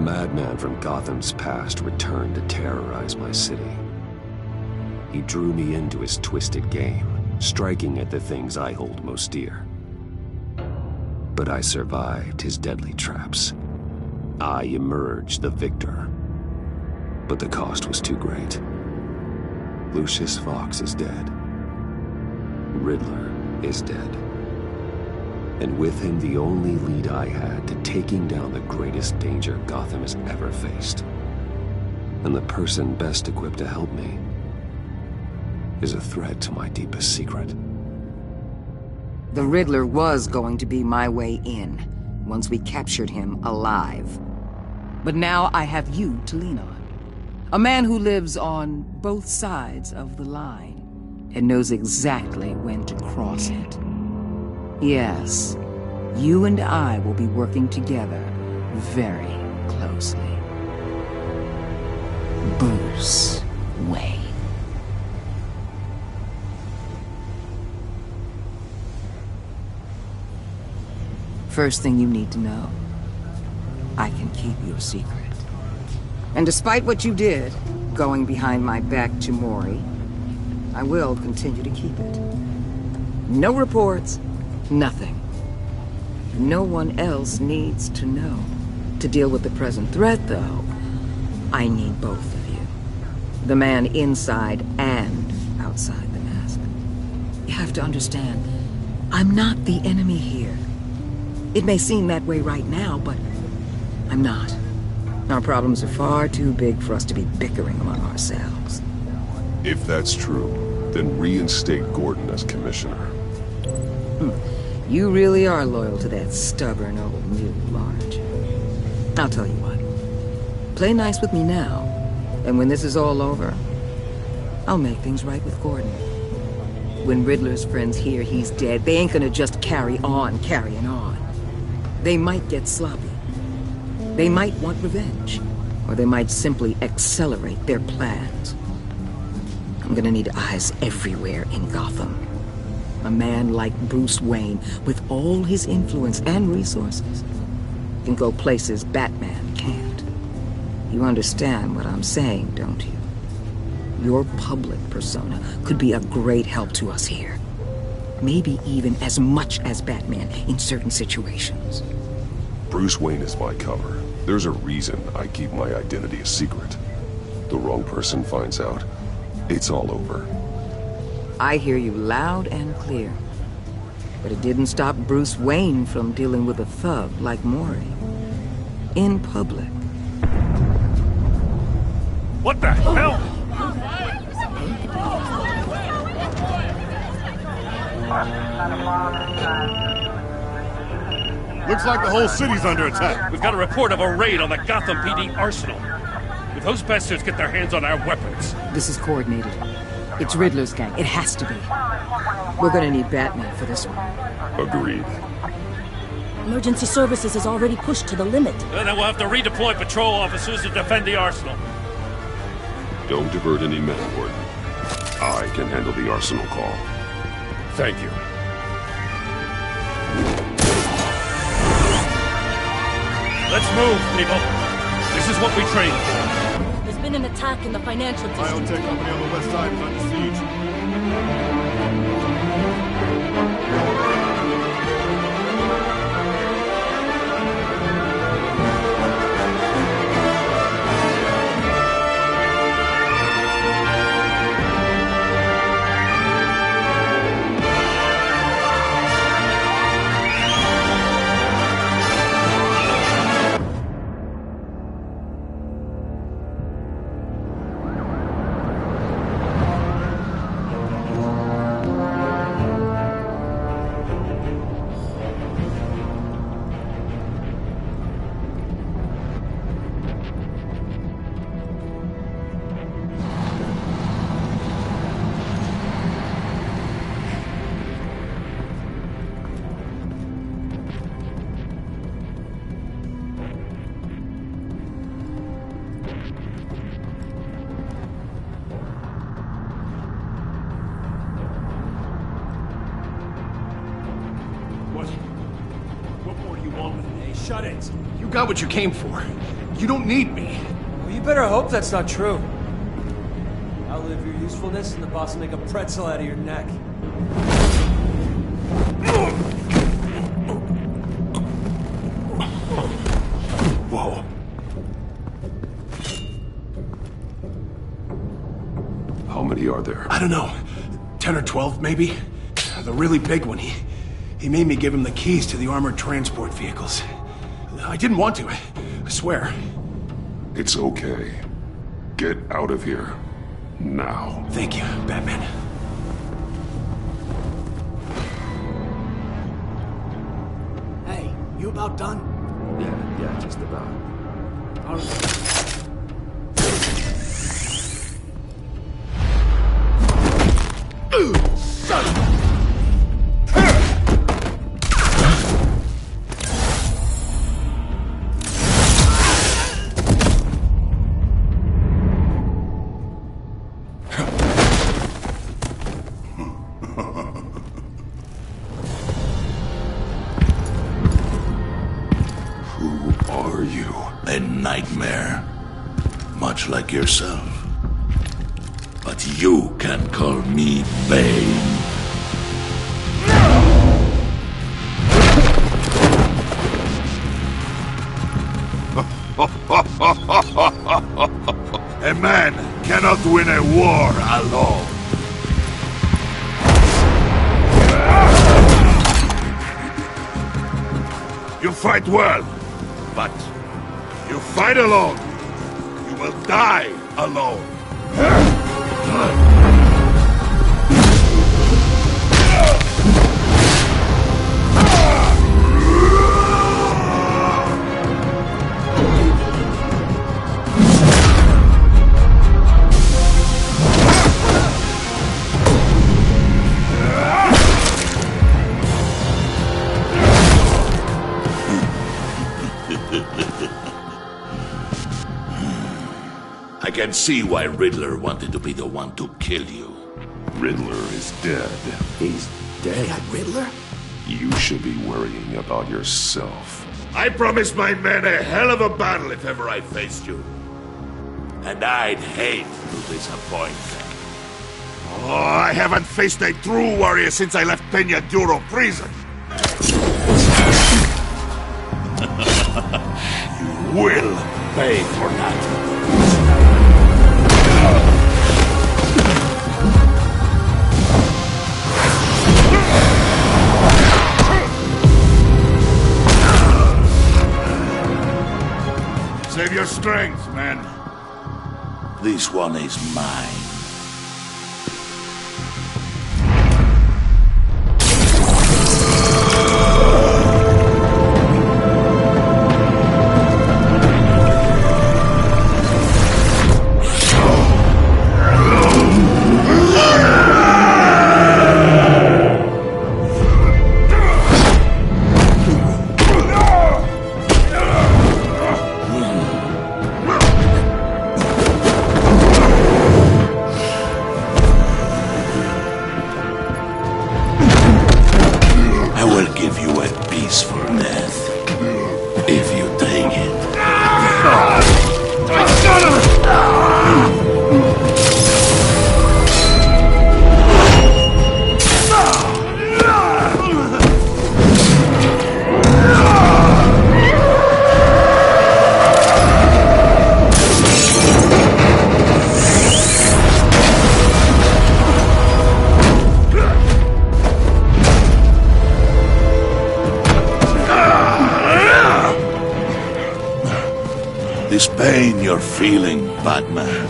madman from Gotham's past returned to terrorize my city. He drew me into his twisted game, striking at the things I hold most dear. But I survived his deadly traps. I emerged the victor. But the cost was too great. Lucius Fox is dead. Riddler is dead. And with him, the only lead I had to taking down the greatest danger Gotham has ever faced. And the person best equipped to help me is a threat to my deepest secret. The Riddler was going to be my way in, once we captured him alive. But now I have you to lean on. A man who lives on both sides of the line, and knows exactly when to cross it. Yes, you and I will be working together very closely. Bruce Wayne. First thing you need to know, I can keep your secret. And despite what you did, going behind my back to Mori, I will continue to keep it. No reports, nothing. No one else needs to know. To deal with the present threat, though, I need both of you. The man inside and outside the mask. You have to understand, I'm not the enemy here. It may seem that way right now, but I'm not. Our problems are far too big for us to be bickering among ourselves. If that's true, then reinstate Gordon as commissioner. You really are loyal to that stubborn old mule, aren't you? I'll tell you what. Play nice with me now, and when this is all over, I'll make things right with Gordon. When Riddler's friends hear he's dead, they ain't gonna just carry on carrying on. They might get sloppy. They might want revenge, or they might simply accelerate their plans. I'm gonna need eyes everywhere in Gotham. A man like Bruce Wayne, with all his influence and resources, can go places Batman can't. You understand what I'm saying, don't you? Your public persona could be a great help to us here. Maybe even as much as Batman in certain situations. Bruce Wayne is my cover. There's a reason I keep my identity a secret. The wrong person finds out, it's all over. I hear you loud and clear. But it didn't stop Bruce Wayne from dealing with a thug like Mori. In public. What the hell? Looks like the whole city's under attack. We've got a report of a raid on the Gotham PD arsenal. If those bastards get their hands on our weapons... This is coordinated. It's Riddler's gang. It has to be. We're gonna need Batman for this one. Agreed. Emergency services is already pushed to the limit. Then we'll have to redeploy patrol officers to defend the arsenal. Don't divert any men, Gordon. I can handle the arsenal call. Thank you. Let's move, people. This is what we trained for. There's been an attack in the financial district. Biotech company on the west side is under siege. What more do you want with me? Shut it. You got what you came for. You don't need me. Well, you better hope that's not true. Outlive your usefulness and the boss will make a pretzel out of your neck. Whoa. How many are there? I don't know. 10 or 12, maybe? The really big one, he made me give him the keys to the armored transport vehicles. I didn't want to, I swear. It's okay. Get out of here. Now. Thank you, Batman. Hey, you about done? Yeah, just about. All right. Son of a... A nightmare, much like yourself. But you can call me Bane. A man cannot win a war alone. You fight well, but you fight alone, you will die alone. I can see why Riddler wanted to be the one to kill you. Riddler is dead. He's dead. That Riddler? You should be worrying about yourself. I promised my men a hell of a battle if ever I faced you. And I'd hate to disappoint them. Oh, I haven't faced a true warrior since I left Peña Duro prison. You will pay for that. Save your strength, man. This one is mine. This pain you're feeling, Batman.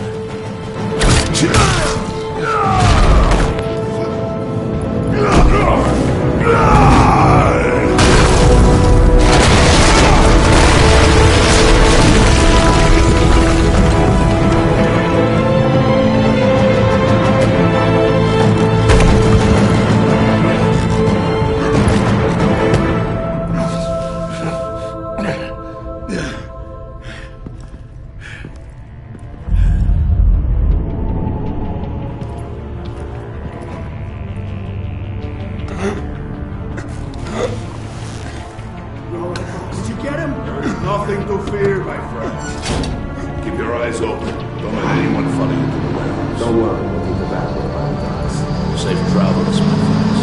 Eyes open. Don't let anyone follow you to the warehouse. Don't worry, we'll keep the back door by the docks. Safe travels, my friends.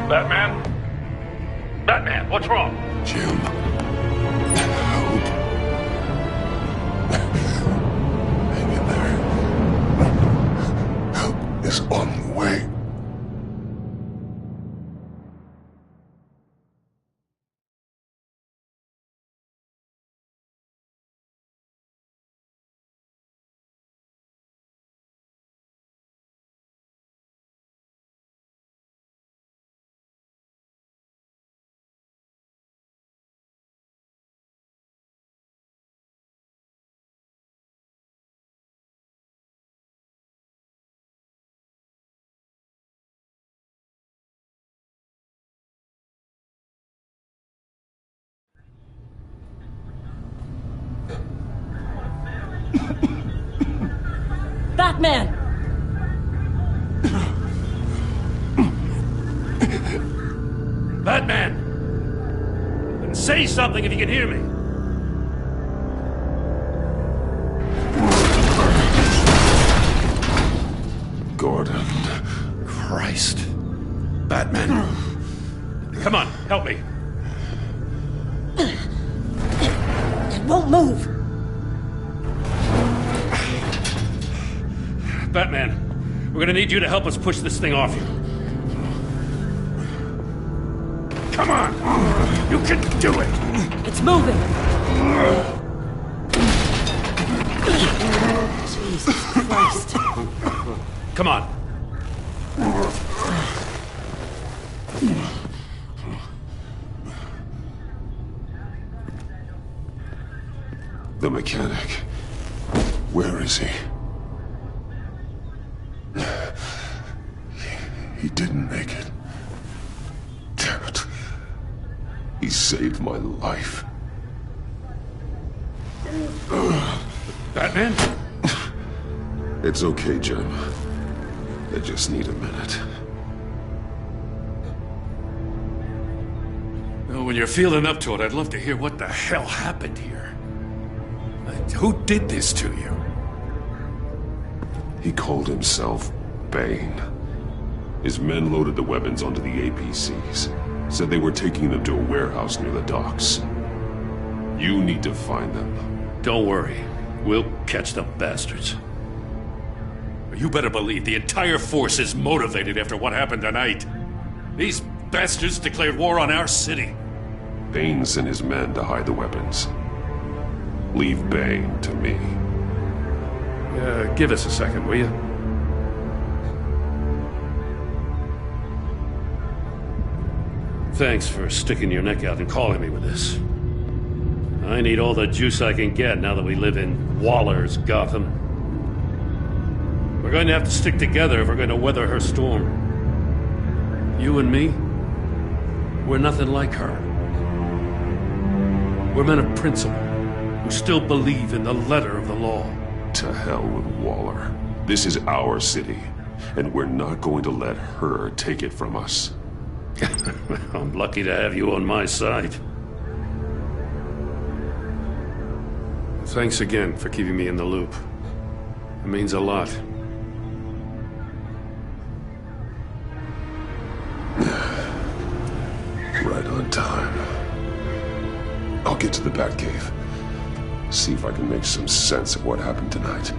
Batman? Batman, what's wrong? Jim. Help. Hang in there. Help is on the way. Batman! Batman! Then say something if you can hear me. Gordon. Christ. Batman. Come on, help me. It won't move! Batman, we're gonna need you to help us push this thing off you. Come on! You can do it! It's moving! Jesus Christ. Come on. The mechanic. Where is he? He didn't make it. Damn it. He saved my life. Batman? It's okay, Jim. I just need a minute. Well, when you're feeling up to it, I'd love to hear what the hell happened here. Who did this to you? He called himself Bane. His men loaded the weapons onto the APCs. Said they were taking them to a warehouse near the docks. You need to find them. Don't worry. We'll catch the bastards. You better believe the entire force is motivated after what happened tonight. These bastards declared war on our city. Bane sent his men to hide the weapons. Leave Bane to me. Give us a second, will you? Thanks for sticking your neck out and calling me with this. I need all the juice I can get now that we live in Waller's Gotham. We're going to have to stick together if we're going to weather her storm. You and me, we're nothing like her. We're men of principle who still believe in the letter of the law. To hell with Waller. This is our city, and we're not going to let her take it from us. I'm lucky to have you on my side. Thanks again for keeping me in the loop. It means a lot. Right on time. I'll get to the Batcave. See if I can make some sense of what happened tonight.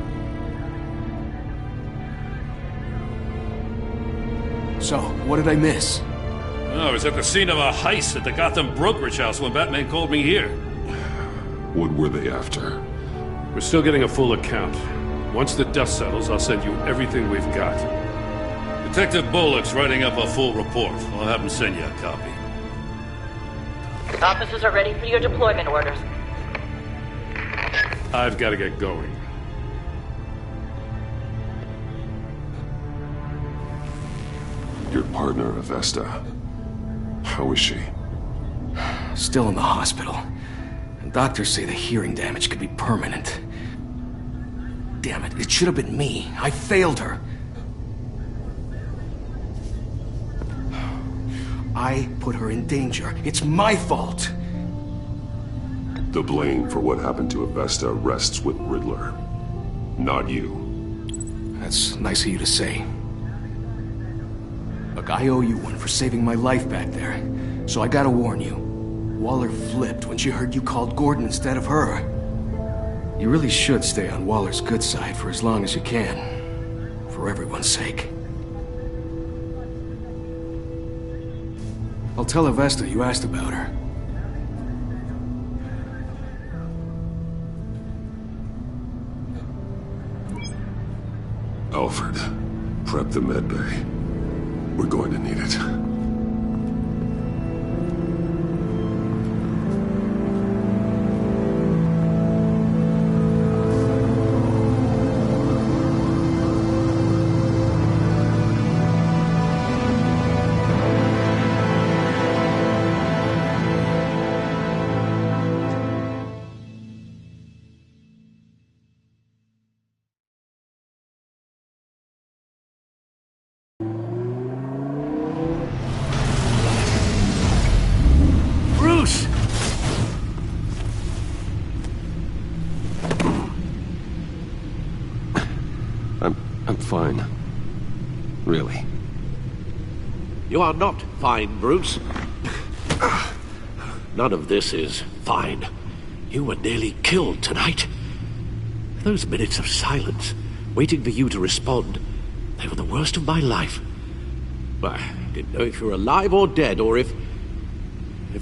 So, what did I miss? I was at the scene of a heist at the Gotham brokerage house when Batman called me here. What were they after? We're still getting a full account. Once the dust settles, I'll send you everything we've got. Detective Bullock's writing up a full report. I'll have him send you a copy. Officers are ready for your deployment orders. I've got to get going. Your partner, Avesta. How is she? Still in the hospital. And doctors say the hearing damage could be permanent. Damn it, it should have been me. I failed her. I put her in danger. It's my fault. The blame for what happened to Avesta rests with Riddler, not you. That's nice of you to say. Look, I owe you one for saving my life back there. So I gotta warn you. Waller flipped when she heard you called Gordon instead of her. You really should stay on Waller's good side for as long as you can. For everyone's sake. I'll tell Avesta you asked about her. Alfred, prep the medbay. We're going to need it. I'm fine. Really. You are not fine, Bruce. None of this is fine. You were nearly killed tonight. Those minutes of silence, waiting for you to respond, they were the worst of my life. I didn't know if you were alive or dead, or if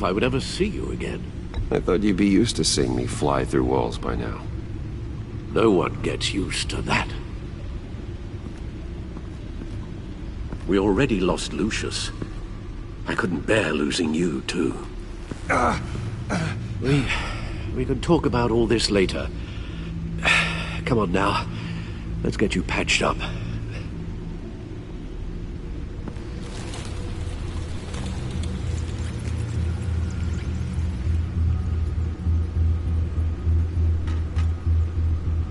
I would ever see you again. I thought you'd be used to seeing me fly through walls by now. No one gets used to that. We already lost Lucius. I couldn't bear losing you, too. We can talk about all this later. Come on now. Let's get you patched up.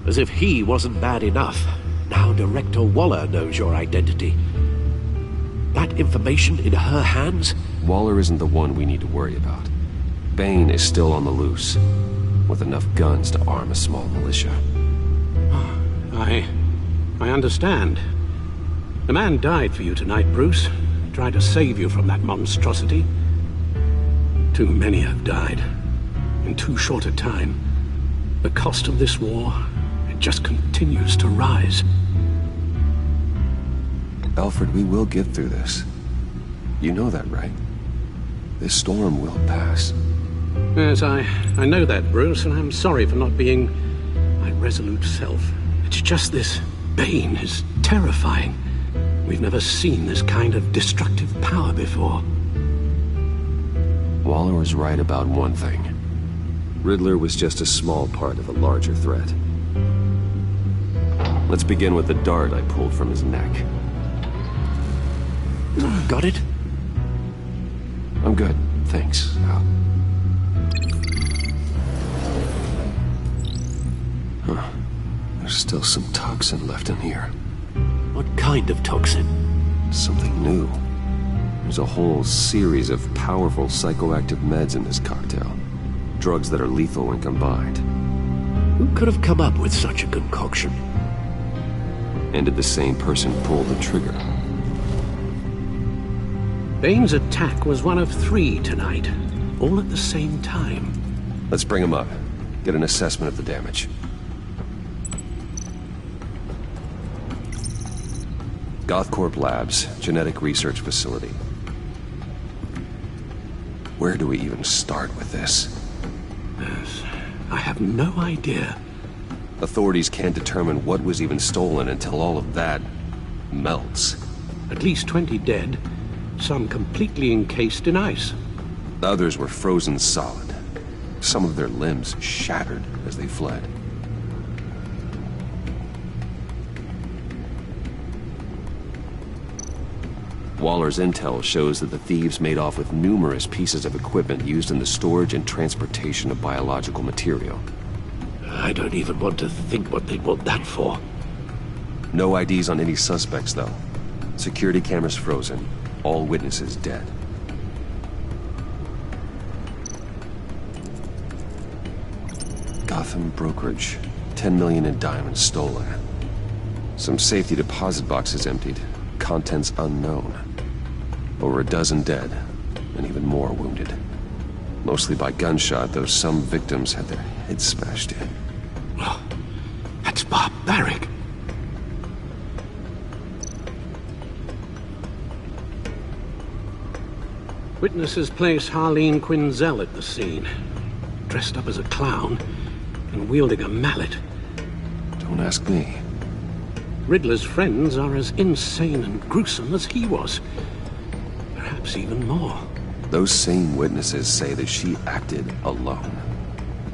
As if he wasn't bad enough, now Director Waller knows your identity. That information in her hands? Waller isn't the one we need to worry about. Bane is still on the loose, with enough guns to arm a small militia. I understand. The man died for you tonight, Bruce. Tried to save you from that monstrosity. Too many have died. In too short a time. The cost of this war, it just continues to rise. Alfred, we will get through this. You know that, right? This storm will pass. Yes, I know that, Bruce, and I'm sorry for not being my resolute self. It's just this Bane is terrifying. We've never seen this kind of destructive power before. Waller was right about one thing. Riddler was just a small part of a larger threat. Let's begin with the dart I pulled from his neck. Got it? I'm good, thanks, Al. Huh. There's still some toxin left in here. What kind of toxin? Something new. There's a whole series of powerful psychoactive meds in this cocktail. Drugs that are lethal when combined. Who could have come up with such a concoction? And did the same person pull the trigger? Bane's attack was one of 3 tonight, all at the same time. Let's bring him up. Get an assessment of the damage. Gothcorp Labs, genetic research facility. Where do we even start with this? Yes, I have no idea. Authorities can't determine what was even stolen until all of that melts. At least 20 dead, some completely encased in ice. Others were frozen solid. Some of their limbs shattered as they fled. Waller's intel shows that the thieves made off with numerous pieces of equipment used in the storage and transportation of biological material. I don't even want to think what they'd want that for. No IDs on any suspects, though. Security cameras frozen. All witnesses dead. Gotham brokerage. 10 million in diamonds stolen. Some safety deposit boxes emptied. Contents unknown. Over a dozen dead, and even more wounded. Mostly by gunshot, though some victims had their heads smashed in. Oh, that's barbaric. Witnesses place Harleen Quinzel at the scene, dressed up as a clown and wielding a mallet. Don't ask me. Riddler's friends are as insane and gruesome as he was. Perhaps even more. Those same witnesses say that she acted alone.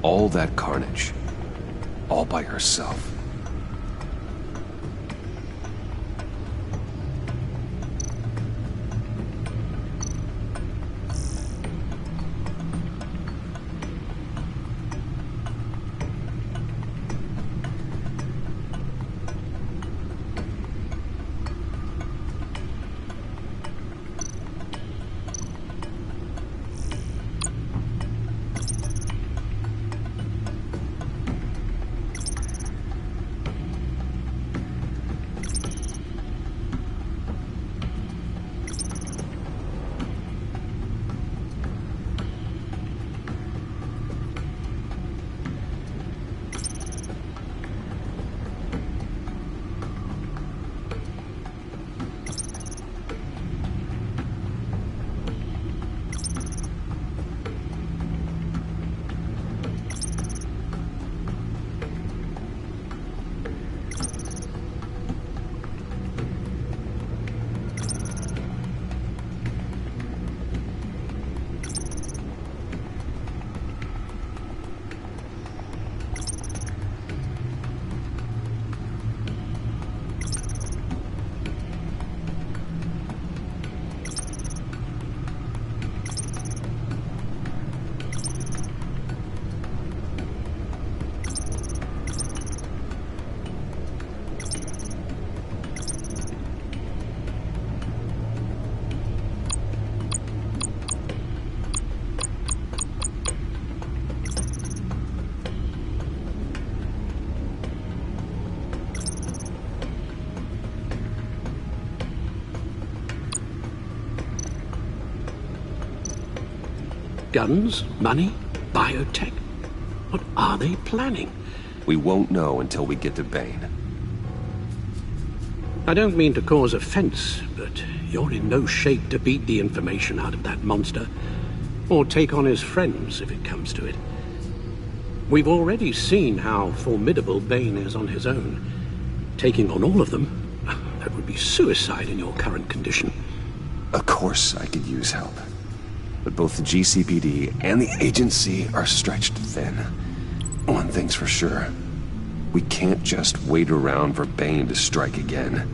All that carnage. All by herself. Guns? Money? Biotech? What are they planning? We won't know until we get to Bane. I don't mean to cause offense, but you're in no shape to beat the information out of that monster, or take on his friends if it comes to it. We've already seen how formidable Bane is on his own. Taking on all of them, that would be suicide in your current condition. Of course I could use help. But both the GCPD and the agency are stretched thin. One thing's for sure. We can't just wait around for Bane to strike again.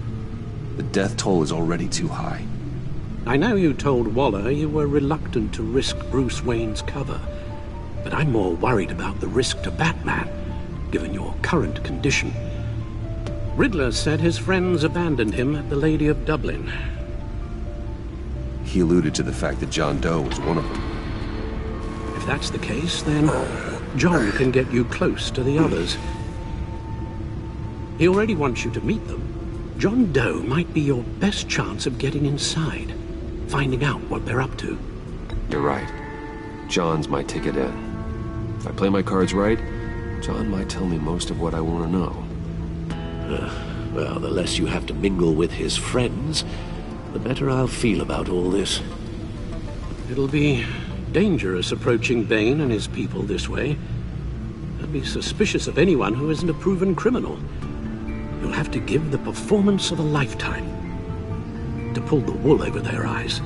The death toll is already too high. I know you told Waller you were reluctant to risk Bruce Wayne's cover, but I'm more worried about the risk to Batman, given your current condition. Riddler said his friends abandoned him at the Lady of Dublin. He alluded to the fact that John Doe was one of them. If that's the case, then John can get you close to the others. He already wants you to meet them. John Doe might be your best chance of getting inside, finding out what they're up to. You're right. John's my ticket in. If I play my cards right, John might tell me most of what I want to know. Well, the less you have to mingle with his friends, the better I'll feel about all this. It'll be dangerous approaching Bane and his people this way. I'd be suspicious of anyone who isn't a proven criminal. You'll have to give the performance of a lifetime to pull the wool over their eyes.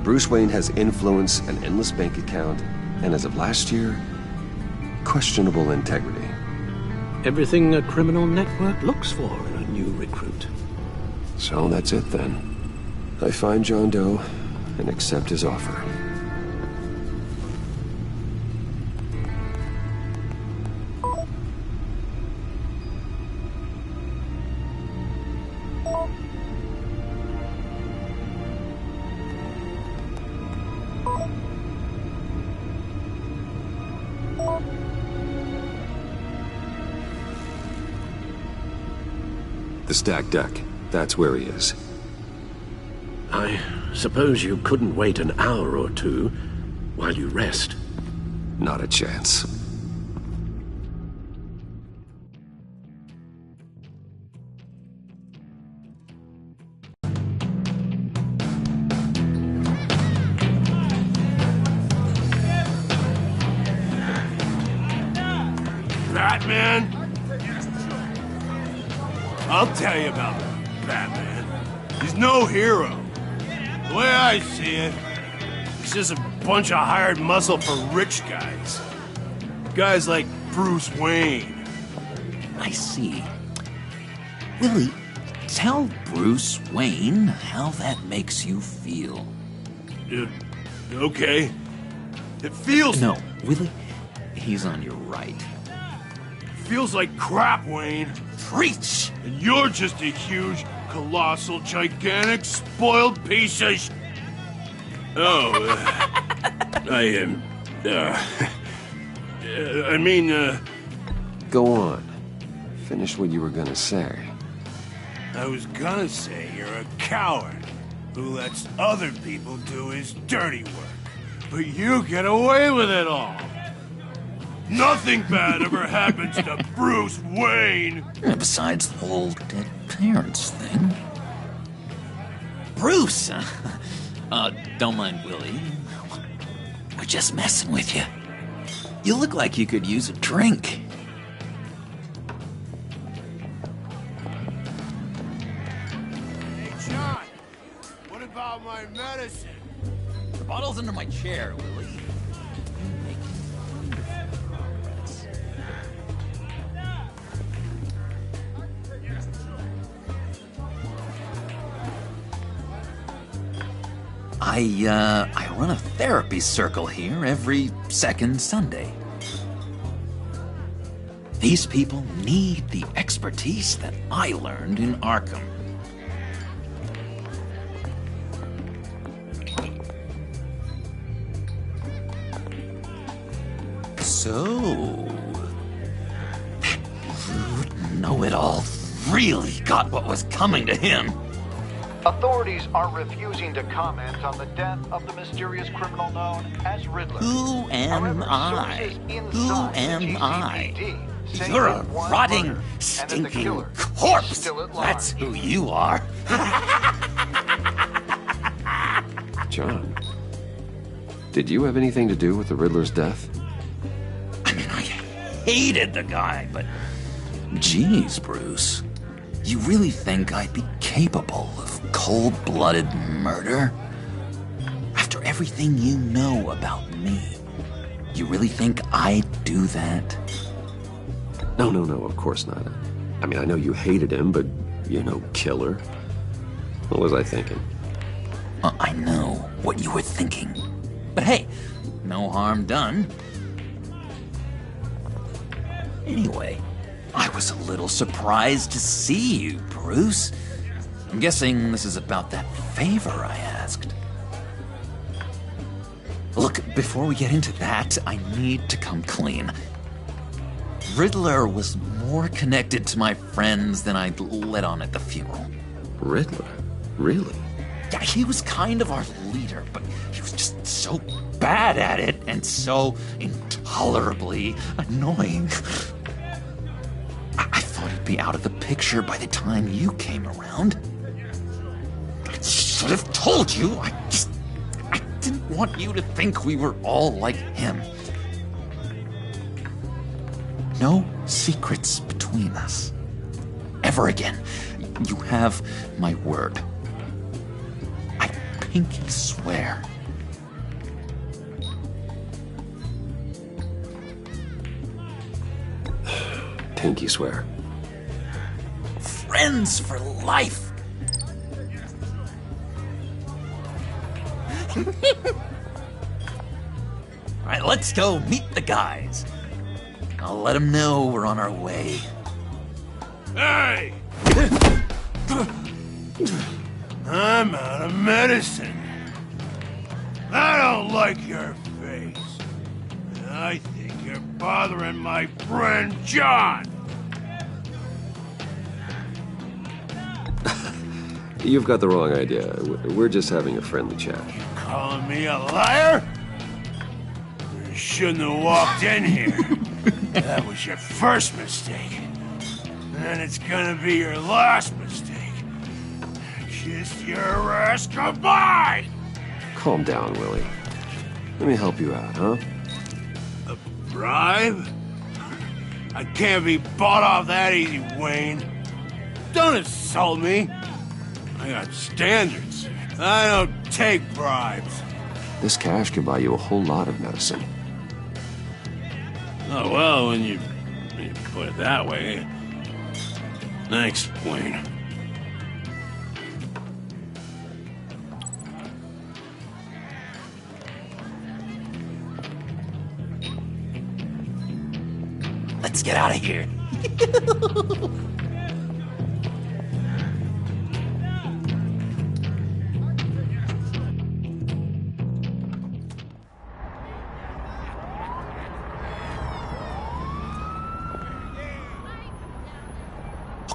Bruce Wayne has influence, an endless bank account, and as of last year, questionable integrity. Everything a criminal network looks for in a new recruit. So that's it then. I find John Doe and accept his offer. The stacked deck. That's where he is. I suppose you couldn't wait an hour or two while you rest. Not a chance. Batman? I'll tell you about Batman. He's no hero. The way I see it, he's just a bunch of hired muscle for rich guys. Guys like Bruce Wayne. I see. Willie, tell Bruce Wayne how that makes you feel. Okay. It feels... No, Willie, he's on your right. Feels like crap, Wayne. Preach! And you're just a huge, colossal, gigantic, spoiled piece of sh... Oh, Go on. Finish what you were gonna say. I was gonna say you're a coward who lets other people do his dirty work. But you get away with it all. Nothing bad ever happens to Bruce Wayne. Besides the whole dead parents thing. Bruce! Don't mind Willie. We're just messing with you. You look like you could use a drink. Hey, John. What about my medicine? The bottle's under my chair, Willie. I run a therapy circle here every second Sunday. These people need the expertise that I learned in Arkham. So, know-it-all really got what was coming to him. Authorities are refusing to comment on the death of the mysterious criminal known as Riddler. Who am I? Who am I? You're a rotting, stinking corpse. That's who you are. John, did you have anything to do with the Riddler's death? I mean, I hated the guy, but... Geez, Bruce. You really think I'd be capable of cold-blooded murder? After everything you know about me, you really think I'd do that? No, of course not. I mean, I know you hated him, but you're no killer. What was I thinking? I know what you were thinking. But hey, no harm done. Anyway, I was a little surprised to see you, Bruce. I'm guessing this is about that favor I asked. Look, before we get into that, I need to come clean. Riddler was more connected to my friends than I'd let on at the funeral. Riddler? Really? Yeah, he was kind of our leader, but he was just so bad at it and so intolerably annoying. I thought he'd be out of the picture by the time you came around. I should have told you. I didn't want you to think we were all like him. No secrets between us. Ever again. You have my word. I pinky swear. Pinky swear. Friends for life. Alright, let's go meet the guys. I'll let them know we're on our way. Hey! I'm out of medicine. I don't like your face. I think you're bothering my friend John. You've got the wrong idea. We're just having a friendly chat. Calling me a liar? You shouldn't have walked in here. That was your first mistake. And it's gonna be your last mistake. Kiss your ass goodbye! Calm down, Willie. Let me help you out, huh? A bribe? I can't be bought off that easy, Wayne. Don't insult me. I got standards. I don't take bribes. This cash could buy you a whole lot of medicine. Oh, well, when you put it that way. Thanks, Wayne. Let's get out of here.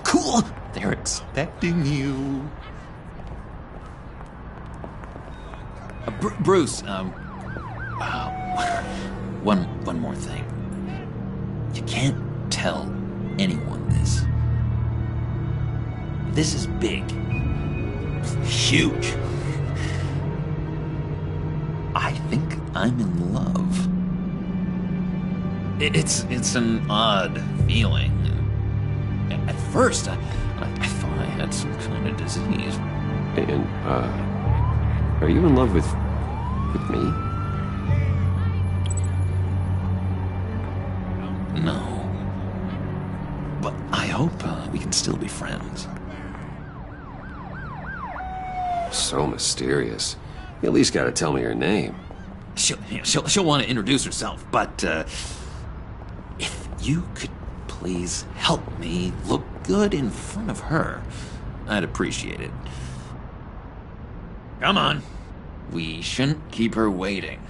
Cool! They're expecting you. Bruce, one more thing. You can't tell anyone this. This is big. Huge. I think I'm in love. It's an odd feeling. At first, I thought I had some kind of disease. And, are you in love with me? No. But I hope we can still be friends. So mysterious. You at least gotta tell me her name. She'll want to introduce herself, but if you could please help me look good in front of her, I'd appreciate it. Come on. We shouldn't keep her waiting.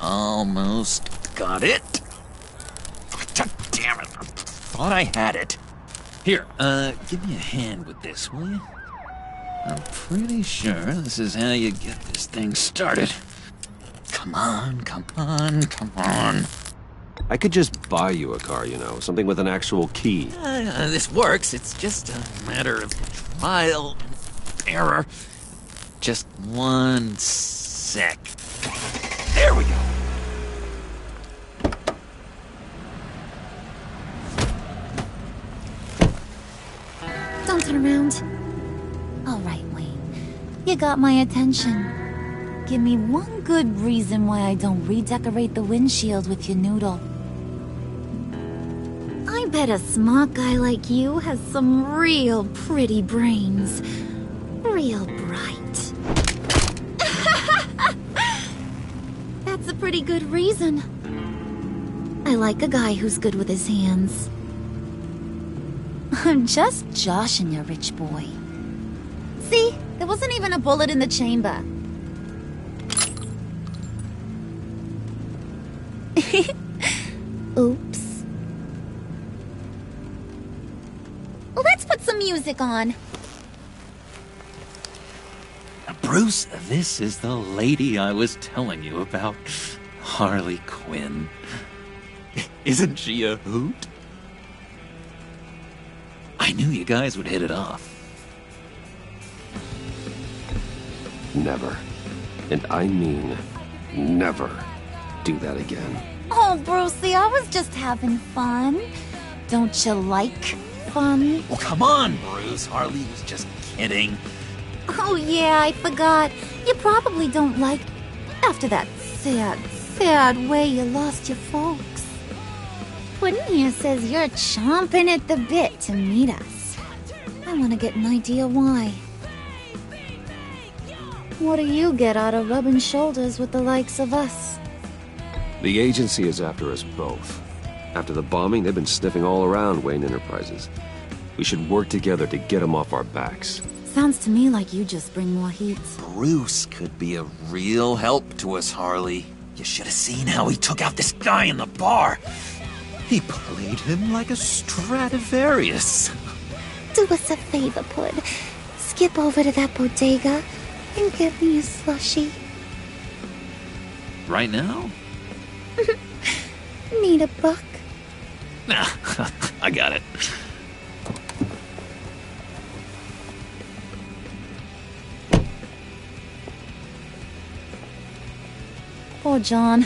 Almost got it. God damn it. I thought I had it. Here, give me a hand with this, will you? I'm pretty sure this is how you get this thing started. Come on, come on, come on. I could just buy you a car, you know, something with an actual key. This works. It's just a matter of trial and error. Just one sec. There we go. Don't turn around. All right, Wayne. You got my attention. Give me one good reason why I don't redecorate the windshield with your noodle. I bet a smart guy like you has some real pretty brains. Real bright. That's a pretty good reason. I like a guy who's good with his hands. I'm just joshing you, rich boy. See? There wasn't even a bullet in the chamber. Oops. Let's put some music on. Bruce, this is the lady I was telling you about. Harley Quinn. Isn't she a hoot? I knew you guys would hit it off. Never. And I mean never do that again. Oh, Brucey, I was just having fun. Don't you like fun? Oh, come on, Bruce. Harley was just kidding. Oh, yeah, I forgot. You probably don't like after that sad way you lost your folks. Puddin' here says you're chomping at the bit to meet us. I want to get an idea why. What do you get out of rubbing shoulders with the likes of us? The agency is after us both. After the bombing, they've been sniffing all around Wayne Enterprises. We should work together to get them off our backs. Sounds to me like you just bring more heat. Bruce could be a real help to us, Harley. You should have seen how he took out this guy in the bar. He played him like a Stradivarius. Do us a favor, Pud. Skip over to that bodega and get me a slushie. Right now? Need a buck? Nah, I got it. Poor John.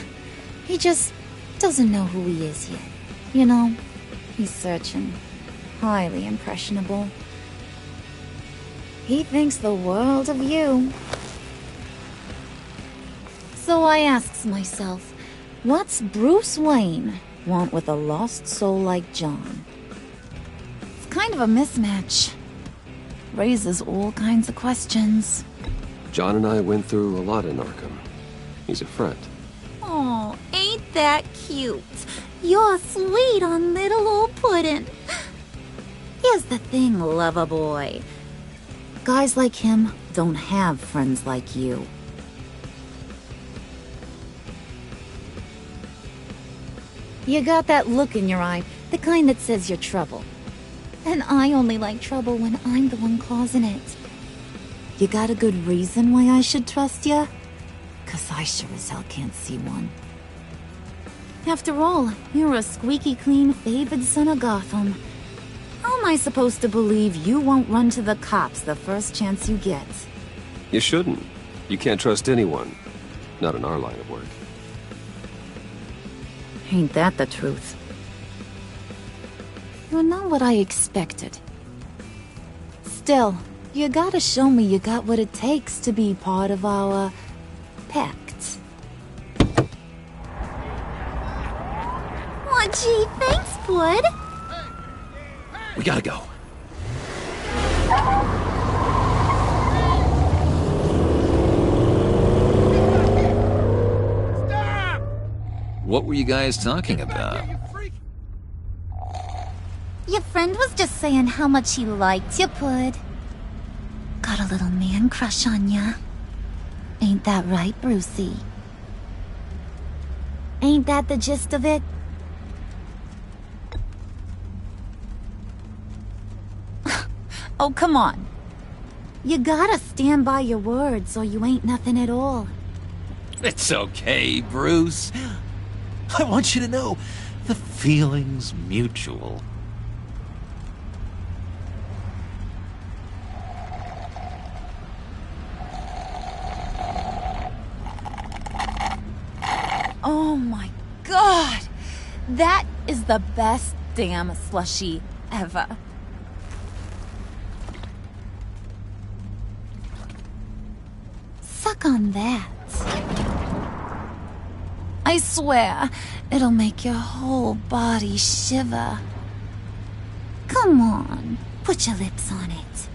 He just doesn't know who he is yet. You know, he's searching. Highly impressionable. He thinks the world of you. So I asks myself, what's Bruce Wayne want with a lost soul like John? It's kind of a mismatch. Raises all kinds of questions. John and I went through a lot in Arkham. He's a friend. Oh, ain't that cute? You're sweet on little old Puddin'. Here's the thing, lover boy. Guys like him don't have friends like you. You got that look in your eye, the kind that says you're trouble. And I only like trouble when I'm the one causing it. You got a good reason why I should trust you? 'Cause I sure as hell can't see one. After all, you're a squeaky clean favored son of Gotham. How am I supposed to believe you won't run to the cops the first chance you get? You shouldn't. You can't trust anyone. Not in our line of work. Ain't that the truth? You're not what I expected. Still, you gotta show me you got what it takes to be part of our Pact. Aw, gee, thanks, Bud. We gotta go. Stop! What were you guys talking about? Your friend was just saying how much he liked you, Bud. Got a little man crush on ya. Ain't that right, Brucey? Ain't that the gist of it? Oh, come on. You gotta stand by your words or you ain't nothing at all. It's okay, Bruce. I want you to know the feeling's mutual. Oh my god! That is the best damn slushie ever. Suck on that. I swear, it'll make your whole body shiver. Come on, put your lips on it.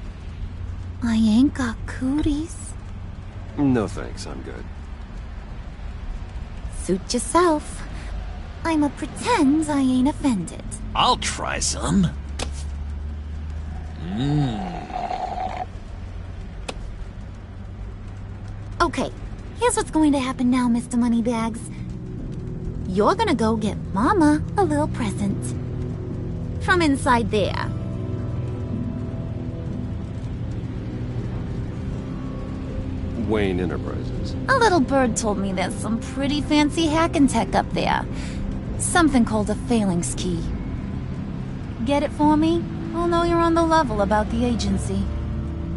I ain't got cooties. No thanks, I'm good. Suit yourself. I'ma pretend I ain't offended. I'll try some. Okay, here's what's going to happen now, Mr. Moneybags. You're gonna go get Mama a little present. From inside there. Wayne Enterprises. A little bird told me there's some pretty fancy hacking tech up there. Something called a phalanx key. Get it for me? I'll know you're on the level about the agency.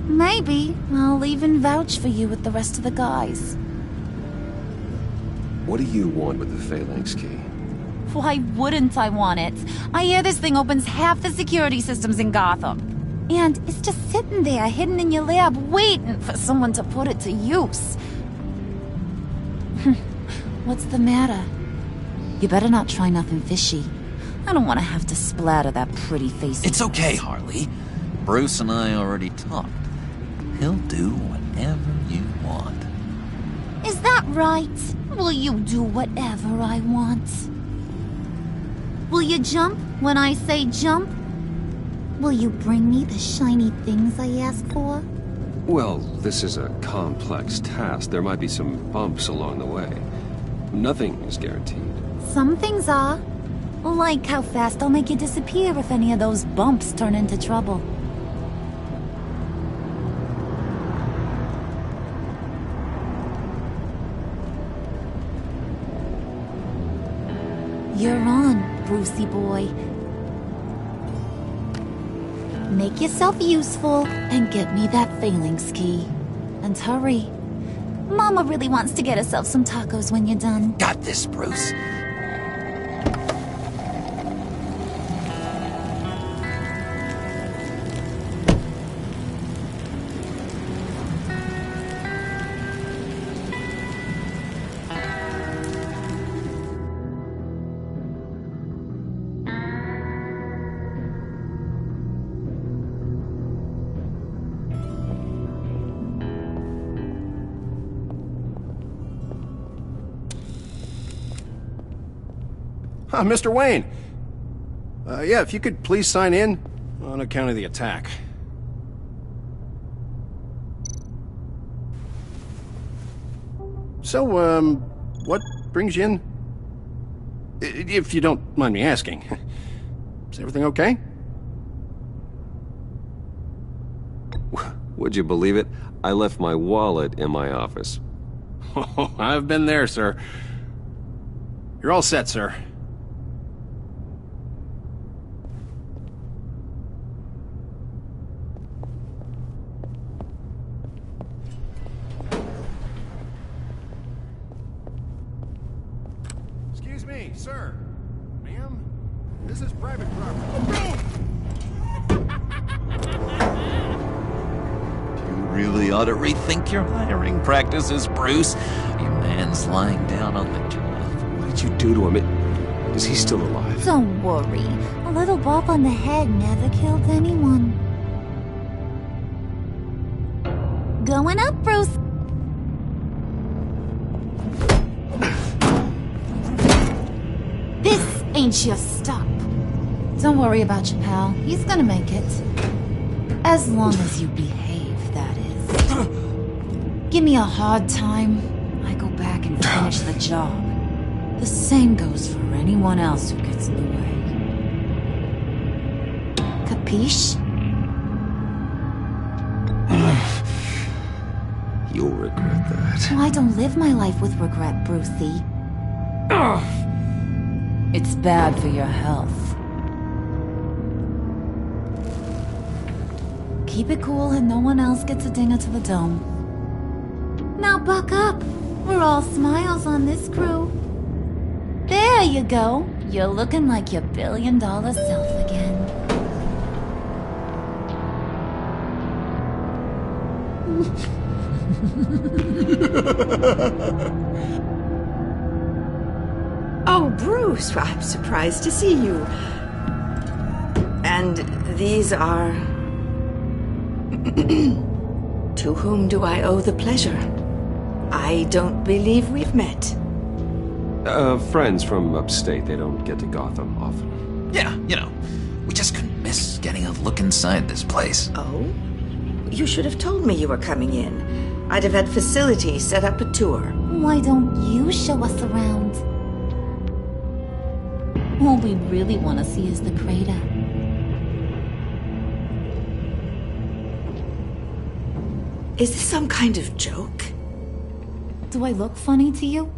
Maybe I'll even vouch for you with the rest of the guys. What do you want with the phalanx key? Why wouldn't I want it? I hear this thing opens half the security systems in Gotham. And it's just sitting there, hidden in your lab, waiting for someone to put it to use. What's the matter? You better not try nothing fishy. I don't want to have to splatter that pretty face. It's okay, Harley. Bruce and I already talked. He'll do whatever you want. Is that right? Will you do whatever I want? Will you jump when I say jump? Will you bring me the shiny things I ask for? Well, this is a complex task. There might be some bumps along the way. Nothing is guaranteed. Some things are. Like how fast I'll make you disappear if any of those bumps turn into trouble. You're on, Brucey boy. Make yourself useful and get me that phalanx key. And hurry. Mama really wants to get herself some tacos when you're done. Got this, Bruce. Mr. Wayne. Yeah, if you could please sign in on account of the attack. So, what brings you in? If you don't mind me asking. Is everything okay? Would you believe it? I left my wallet in my office. Oh, I've been there, sir. You're all set, sir. Excuse me, sir. Ma'am? This is private property. Really ought to rethink your hiring practices, Bruce. Your man's lying down on the job. What did you do to him? Is he still alive? Don't worry. A little bump on the head never killed anyone. Going up, Bruce. This ain't your stop. Don't worry about your pal. He's gonna make it. As long as you behave, that is. Give me a hard time, I go back and finish the job. The same goes for anyone else who gets in the way. Capiche? You'll regret that. Oh, I don't live my life with regret, Brucey. It's bad for your health. Keep it cool and no one else gets a dinger to the dome. Now buck up. We're all smiles on this crew. There you go. You're looking like your billion-dollar self again. Oh, Bruce, I'm surprised to see you. And these are... To whom do I owe the pleasure? I don't believe we've met. Friends from upstate. They don't get to Gotham often. Yeah, you know, we just couldn't miss getting a look inside this place. Oh? You should have told me you were coming in. I'd have had facilities set up a tour. Why don't you show us around? All we really want to see is the crater. Is this some kind of joke? Do I look funny to you?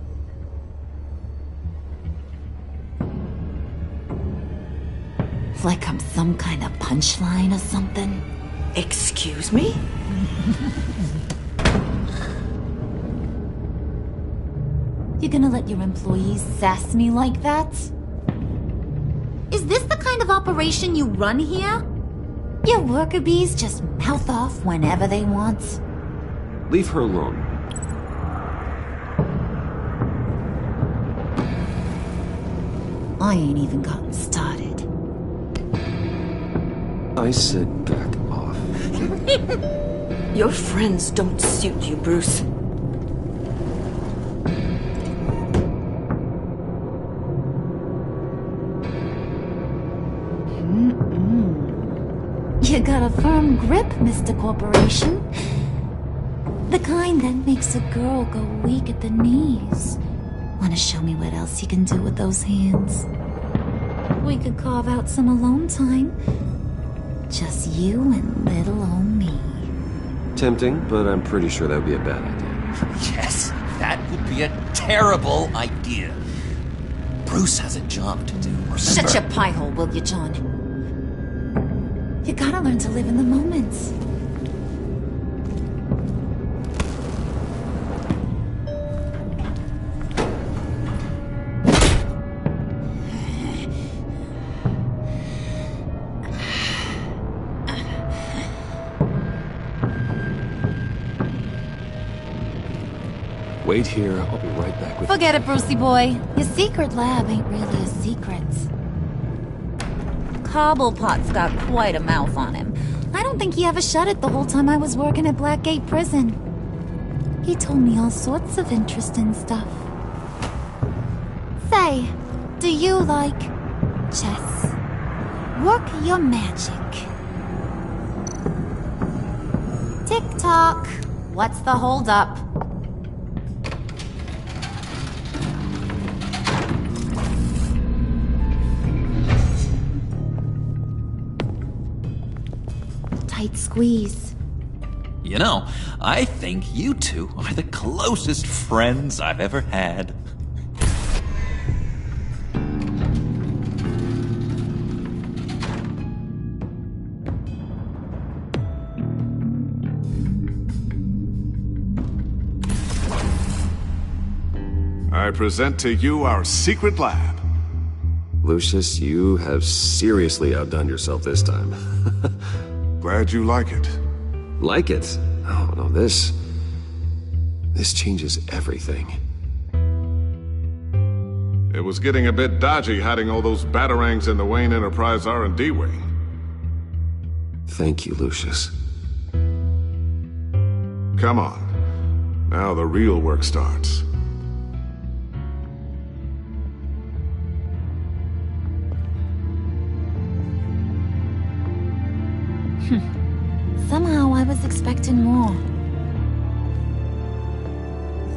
Like I'm some kind of punchline or something? Excuse me? You're gonna let your employees sass me like that? Is this the kind of operation you run here? Your worker bees just mouth off whenever they want? Leave her alone. I ain't even gotten started. I said back off. Your friends don't suit you, Bruce. You got a firm grip, Mr. Corporation. The kind that makes a girl go weak at the knees. Wanna show me what else you can do with those hands? We could carve out some alone time. Just you and little old me. Tempting, but I'm pretty sure that would be a bad idea. Yes, that would be a terrible idea. Bruce has a job to do, remember? Shut your pie hole, will you, John? You gotta learn to live in the moments. Wait here, I'll be right back with Forget it, Brucey boy. Your secret lab ain't really a secret. Cobblepot's got quite a mouth on him. I don't think he ever shut it the whole time I was working at Blackgate Prison. He told me all sorts of interesting stuff. Say, do you like chess? Work your magic. Tick-tock. What's the holdup? Tight squeeze. You know, I think you two are the closest friends I've ever had. I present to you our secret lab. Lucius, you have seriously outdone yourself this time. Glad you like it. Like it? Oh, no, this changes everything. It was getting a bit dodgy hiding all those batarangs in the Wayne Enterprise R&D wing. Thank you, Lucius. Come on. Now the real work starts. Somehow I was expecting more.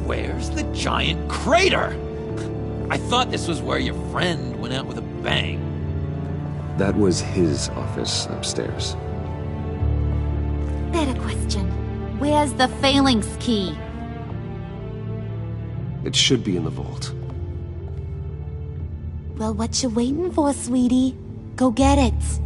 Where's the giant crater? I thought this was where your friend went out with a bang. That was his office upstairs. Better question. Where's the phalanx key? It should be in the vault. Well, what you waiting for, sweetie? Go get it.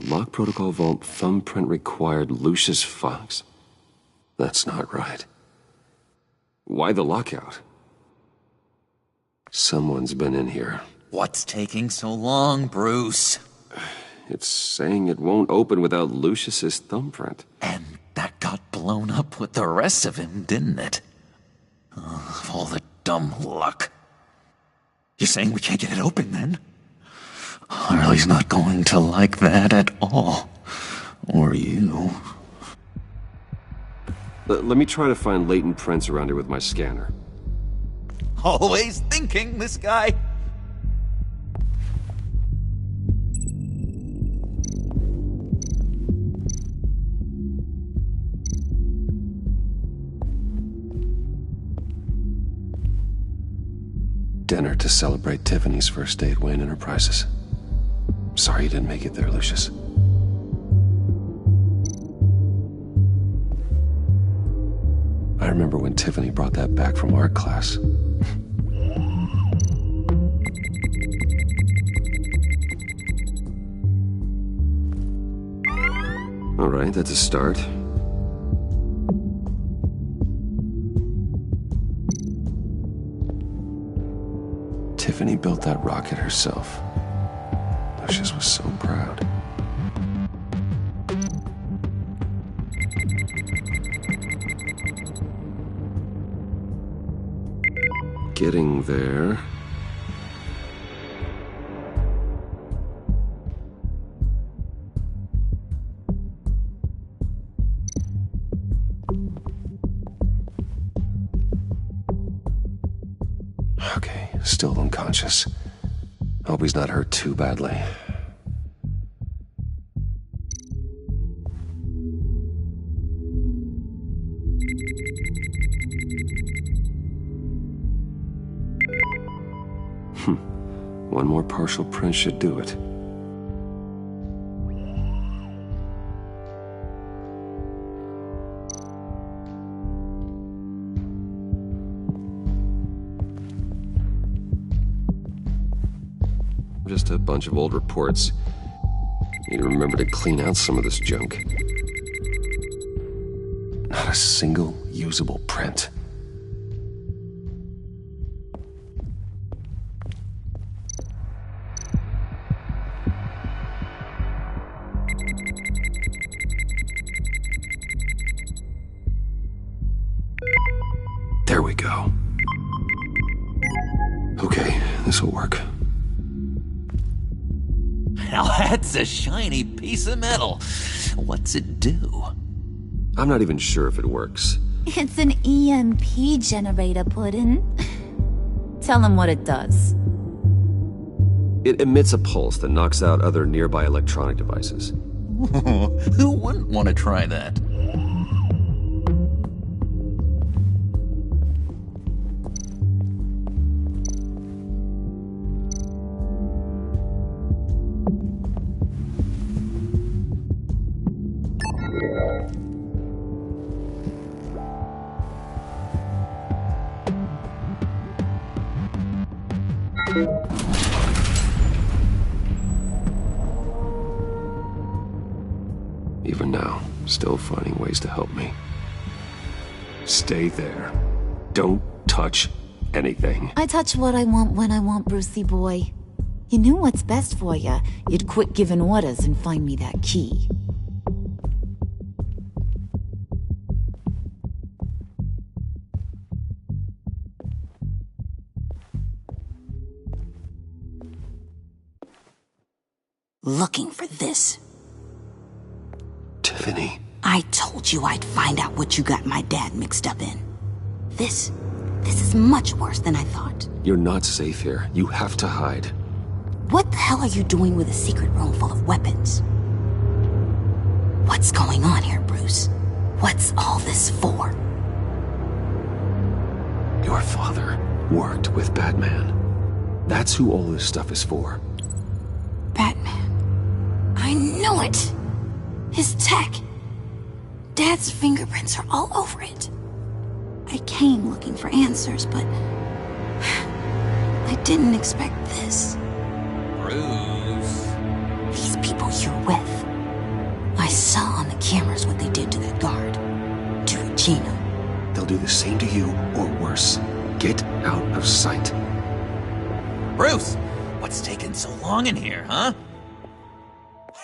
Lock protocol vault thumbprint required Lucius Fox. That's not right. Why the lockout? Someone's been in here. What's taking so long, Bruce? It's saying it won't open without Lucius's thumbprint. And that got blown up with the rest of him, didn't it? All the dumb luck. You're saying we can't get it open, then? Harley's not going to like that at all. Or you. Let me try to find latent prints around here with my scanner. Always thinking, this guy. Dinner to celebrate Tiffany's first day at Wayne Enterprises. Sorry you didn't make it there, Lucius. I remember when Tiffany brought that back from art class. All right, that's a start. Tiffany built that rocket herself. Lucius was so proud. Getting there. Okay, still unconscious. Hope he's not hurt too badly. One more partial print should do it. Just a bunch of old reports. Need to remember to clean out some of this junk. Not a single usable print. There we go. Okay, this'll work. Now that's a shiny piece of metal. What's it do? I'm not even sure if it works. It's an EMP generator, Puddin'. Tell him what it does. It emits a pulse that knocks out other nearby electronic devices. Who wouldn't want to try that? Even now, still finding ways to help me. Stay there. Don't touch anything. I touch what I want when I want, Brucey boy. You knew what's best for you. You'd quit giving orders and find me that key. Looking for this. Tiffany. I told you I'd find out what you got my dad mixed up in. This is much worse than I thought. You're not safe here. You have to hide. What the hell are you doing with a secret room full of weapons? What's going on here, Bruce? What's all this for? Your father worked with Batman. That's who all this stuff is for. Batman. I knew it! His tech. Dad's fingerprints are all over it. I came looking for answers, but I didn't expect this. Bruce. These people you're with. I saw on the cameras what they did to that guard. To Regina. They'll do the same to you, or worse. Get out of sight. Bruce, what's taking so long in here, huh?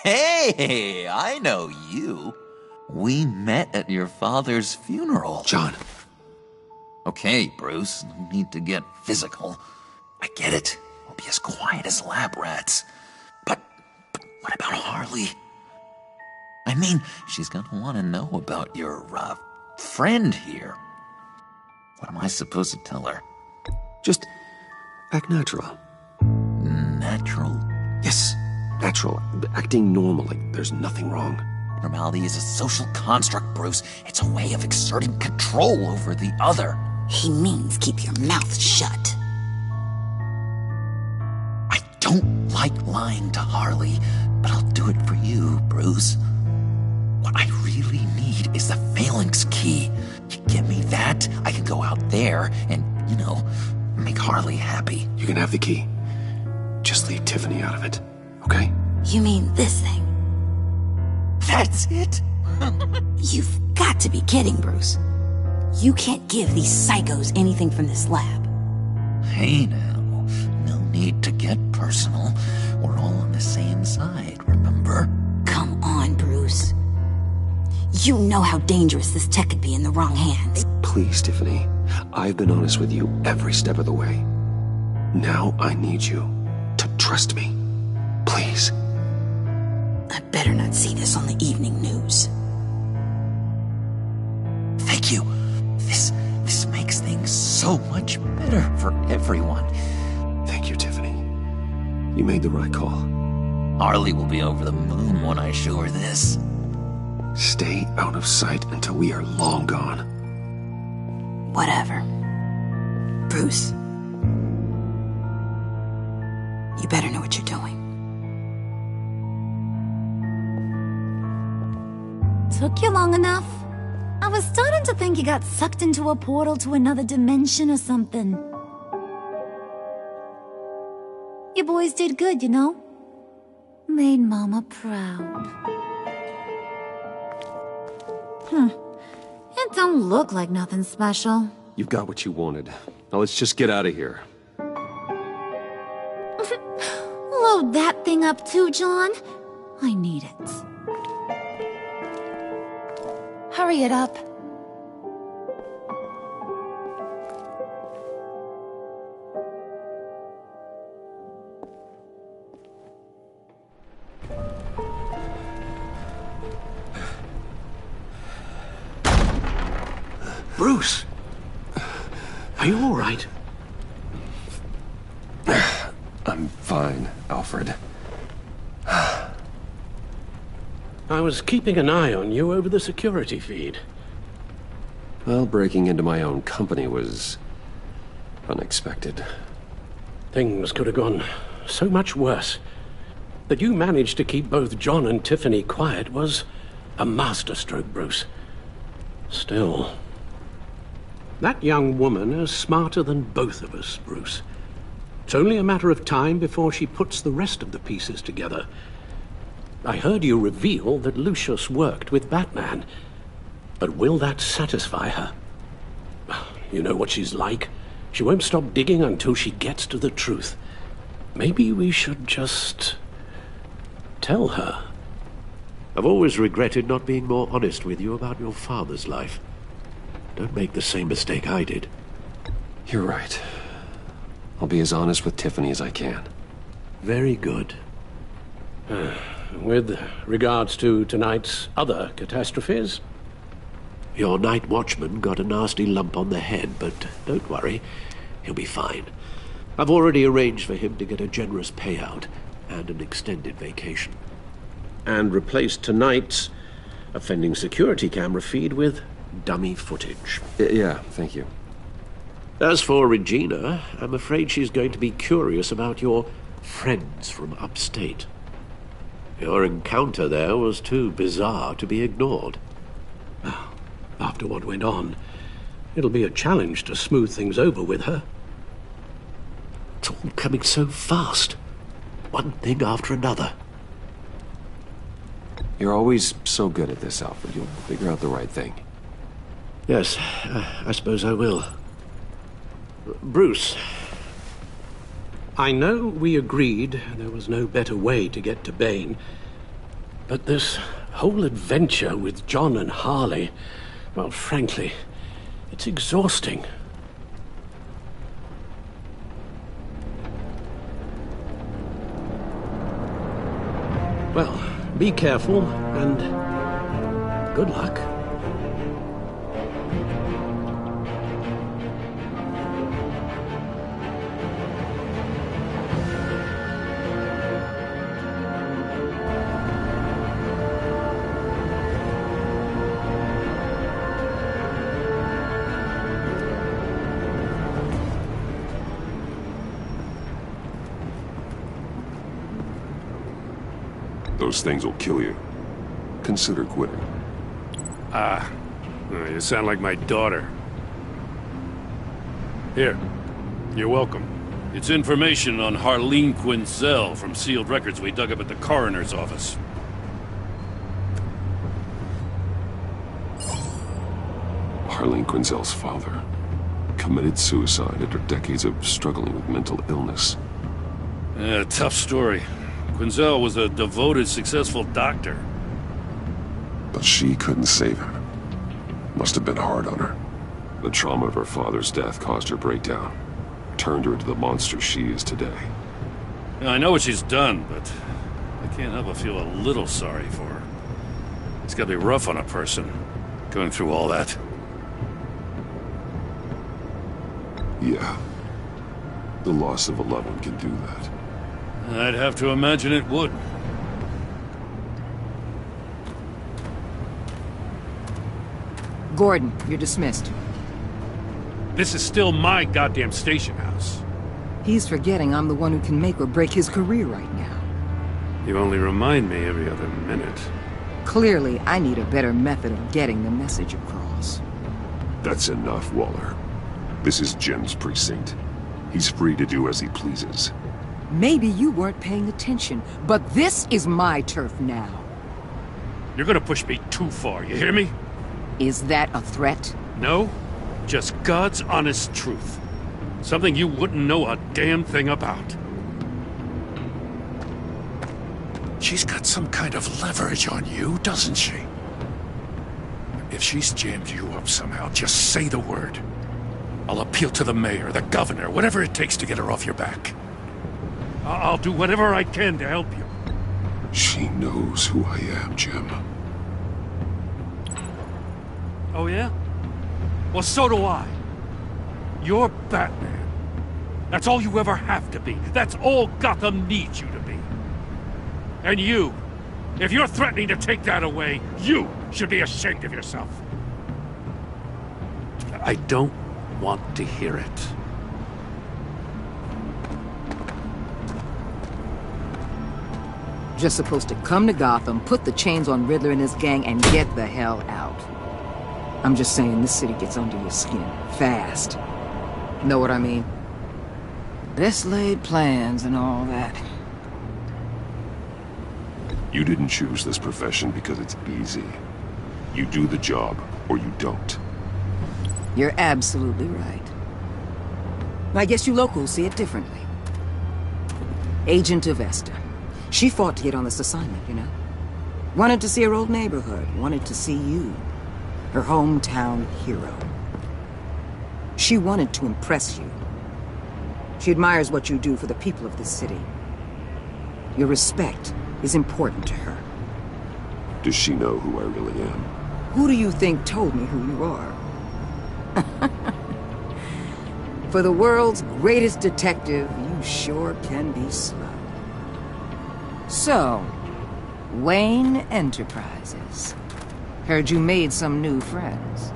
Hey, I know you. We met at your father's funeral. John. Okay, Bruce, no need to get physical. I get it. We'll be as quiet as lab rats. But what about Harley? I mean, she's gonna want to know about your, friend here. What am I supposed to tell her? Just act natural. Natural? Yes, natural. Acting normal, like there's nothing wrong. Normality is a social construct, Bruce. It's a way of exerting control over the other. He means keep your mouth shut. I don't like lying to Harley, but I'll do it for you, Bruce. What I really need is the phalanx key. You get me that, I can go out there and, make Harley happy. You can have the key. Just leave Tiffany out of it, okay? You mean this thing? That's it? You've got to be kidding, Bruce. You can't give these psychos anything from this lab. Hey now, no need to get personal. We're all on the same side, remember? Come on, Bruce. You know how dangerous this tech could be in the wrong hands. Please, Tiffany. I've been honest with you every step of the way. Now I need you to trust me. Please. I better not see this on the evening news. Thank you. This makes things so much better for everyone. Thank you, Tiffany. You made the right call. Harley will be over the moon when I show her this. Stay out of sight until we are long gone. Whatever. Bruce. You better know what you're doing. Took you long enough? I was starting to think you got sucked into a portal to another dimension or something. You boys did good, you know? Made Mama proud. It don't look like nothing special. You've got what you wanted. Now let's just get out of here. Load that thing up too, John. I need it. Hurry it up. Bruce! Are you all right? I'm fine, Alfred. I was keeping an eye on you over the security feed. Well, breaking into my own company was unexpected. Things could have gone so much worse. That you managed to keep both John and Tiffany quiet was a masterstroke, Bruce. Still, that young woman is smarter than both of us, Bruce. It's only a matter of time before she puts the rest of the pieces together. I heard you reveal that Lucius worked with Batman. But will that satisfy her? You know what she's like. She won't stop digging until she gets to the truth. Maybe we should just tell her. I've always regretted not being more honest with you about your father's life. Don't make the same mistake I did. You're right. I'll be as honest with Tiffany as I can. Very good. With regards to tonight's other catastrophes? Your night watchman got a nasty lump on the head, but don't worry. He'll be fine. I've already arranged for him to get a generous payout and an extended vacation. And replaced tonight's offending security camera feed with dummy footage. Yeah, thank you. As for Regina, I'm afraid she's going to be curious about your friends from upstate. Your encounter there was too bizarre to be ignored. After what went on, it'll be a challenge to smooth things over with her. It's all coming so fast. One thing after another. You're always so good at this, Alfred. You'll figure out the right thing. Yes, I suppose I will. Bruce. I know we agreed there was no better way to get to Bane, but this whole adventure with John and Harley, well, frankly, it's exhausting. Well, be careful, and good luck. Those things will kill you. Consider quitting. You sound like my daughter. Here, you're welcome. It's information on Harleen Quinzel from sealed records we dug up at the coroner's office. Harleen Quinzel's father committed suicide after decades of struggling with mental illness. Yeah, tough story. Quinzel was a devoted, successful doctor. But she couldn't save him. Must have been hard on her. The trauma of her father's death caused her breakdown. Turned her into the monster she is today. Yeah, I know what she's done, but I can't help but feel a little sorry for her. It's gotta be rough on a person, going through all that. Yeah. The loss of a loved one can do that. I'd have to imagine it would. Gordon, you're dismissed. This is still my goddamn station house. He's forgetting I'm the one who can make or break his career right now. You only remind me every other minute. Clearly, I need a better method of getting the message across. That's enough, Waller. This is Jim's precinct. He's free to do as he pleases. Maybe you weren't paying attention, but this is my turf now. You're gonna push me too far, you hear me? Is that a threat? No, just God's honest truth. Something you wouldn't know a damn thing about. She's got some kind of leverage on you, doesn't she? If she's jammed you up somehow, just say the word. I'll appeal to the mayor, the governor, whatever it takes to get her off your back. I'll do whatever I can to help you. She knows who I am, Jim. Oh yeah? Well, so do I. You're Batman. That's all you ever have to be. That's all Gotham needs you to be. And you, if you're threatening to take that away, you should be ashamed of yourself. I don't want to hear it. Just supposed to come to Gotham, put the chains on Riddler and his gang, and get the hell out. I'm just saying, this city gets under your skin. Fast. Know what I mean? Best laid plans and all that. You didn't choose this profession because it's easy. You do the job, or you don't. You're absolutely right. I guess you locals see it differently. Agent of Esther. She fought to get on this assignment, you know? Wanted to see her old neighborhood. Wanted to see you. Her hometown hero. She wanted to impress you. She admires what you do for the people of this city. Your respect is important to her. Does she know who I really am? Who do you think told me who you are? For the world's greatest detective, you sure can be slow. So, Wayne Enterprises. Heard you made some new friends.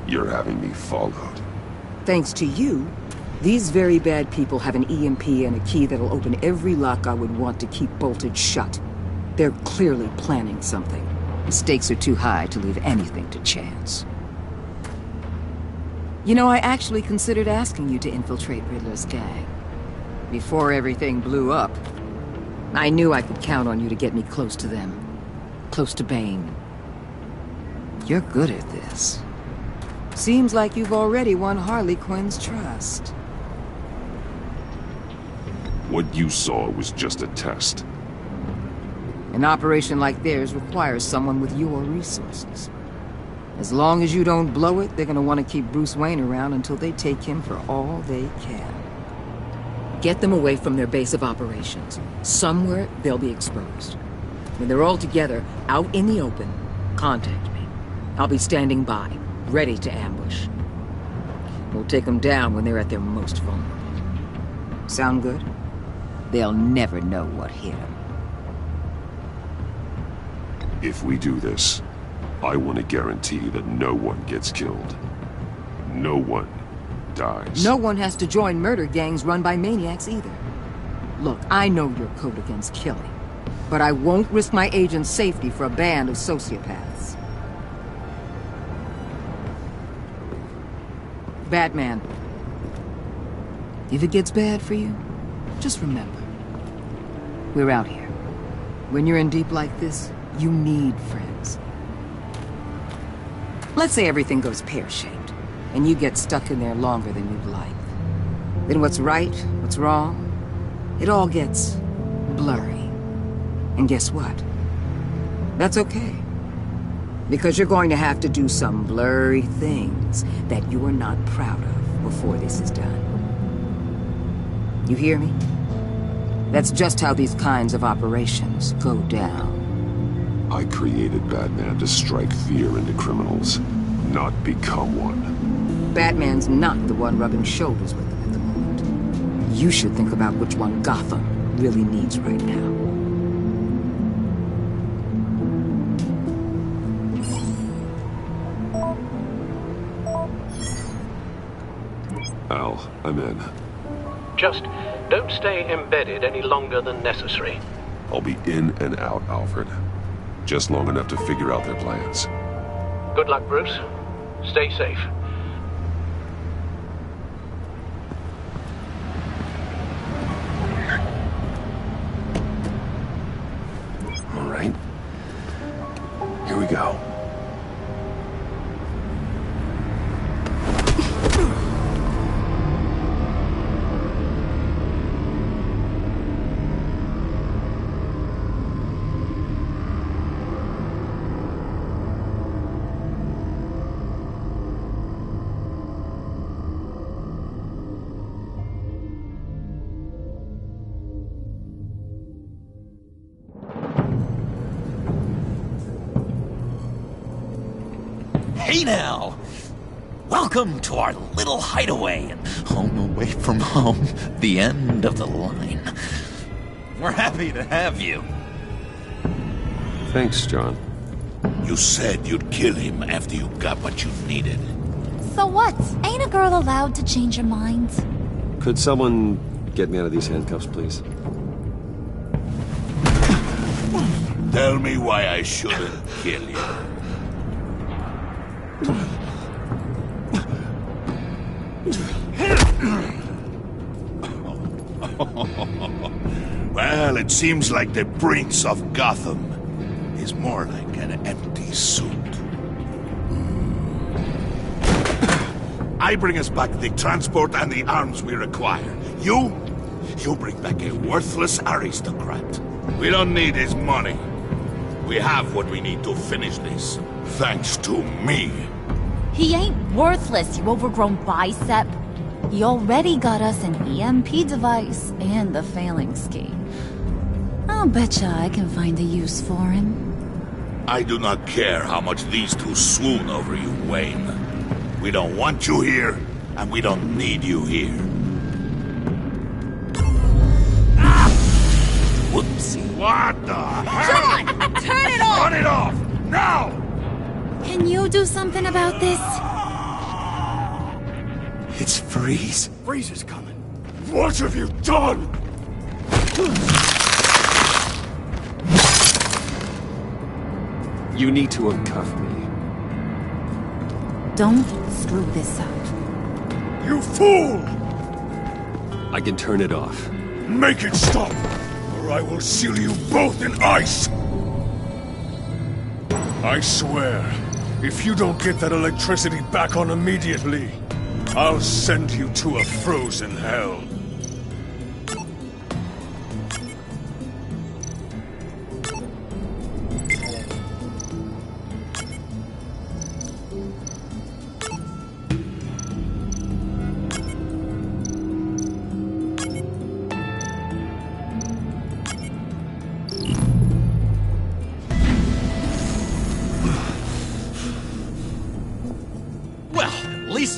You're having me followed. Thanks to you, these very bad people have an EMP and a key that'll open every lock I would want to keep bolted shut. They're clearly planning something. The stakes are too high to leave anything to chance. You know, I actually considered asking you to infiltrate Riddler's gang. Before everything blew up, I knew I could count on you to get me close to them. Close to Bane. You're good at this. Seems like you've already won Harley Quinn's trust. What you saw was just a test. An operation like theirs requires someone with your resources. As long as you don't blow it, they're gonna want to keep Bruce Wayne around until they take him for all they can. Get them away from their base of operations. Somewhere they'll be exposed. When they're all together, out in the open, contact me. I'll be standing by, ready to ambush. We'll take them down when they're at their most vulnerable. Sound good? They'll never know what hit them. If we do this, I want to guarantee that no one gets killed. No one dies. No one has to join murder gangs run by maniacs either. Look, I know your code against killing, but I won't risk my agent's safety for a band of sociopaths. Batman, if it gets bad for you, just remember, we're out here. When you're in deep like this, you need friends. Let's say everything goes pear-shaped, and you get stuck in there longer than you'd like. Then what's right, what's wrong, It all gets blurry. And guess what? That's okay. Because you're going to have to do some blurry things that you are not proud of before this is done. You hear me? That's just how these kinds of operations go down. I created Batman to strike fear into criminals, not become one. Batman's not the one rubbing shoulders with them at the moment. You should think about which one Gotham really needs right now. Al, I'm in. Just don't stay embedded any longer than necessary. I'll be in and out, Alfred. Just long enough to figure out their plans. Good luck, Bruce. Stay safe. All right. Here we go. Hey now! Welcome to our little hideaway and home away from home, the end of the line. We're happy to have you. Thanks, John. You said you'd kill him after you got what you needed. So what? Ain't a girl allowed to change her mind? Could someone get me out of these handcuffs, please? Tell me why I shouldn't kill you. Well, it seems like the Prince of Gotham is more like an empty suit. I bring us back the transport and the arms we require. You bring back a worthless aristocrat. We don't need his money. We have what we need to finish this, thanks to me. He ain't worthless, you overgrown bicep. He already got us an EMP device and the phalanx key. I'll betcha I can find a use for him. I do not care how much these two swoon over you, Wayne. We don't want you here, and we don't need you here. Ah! Whoopsie. What the hell? John! Turn it off! Turn it off! Now! Can you do something about this? It's Freeze. Freeze is coming. What have you done? You need to uncuff me. Don't screw this up. You fool! I can turn it off. Make it stop, or I will seal you both in ice! I swear, if you don't get that electricity back on immediately, I'll send you to a frozen hell.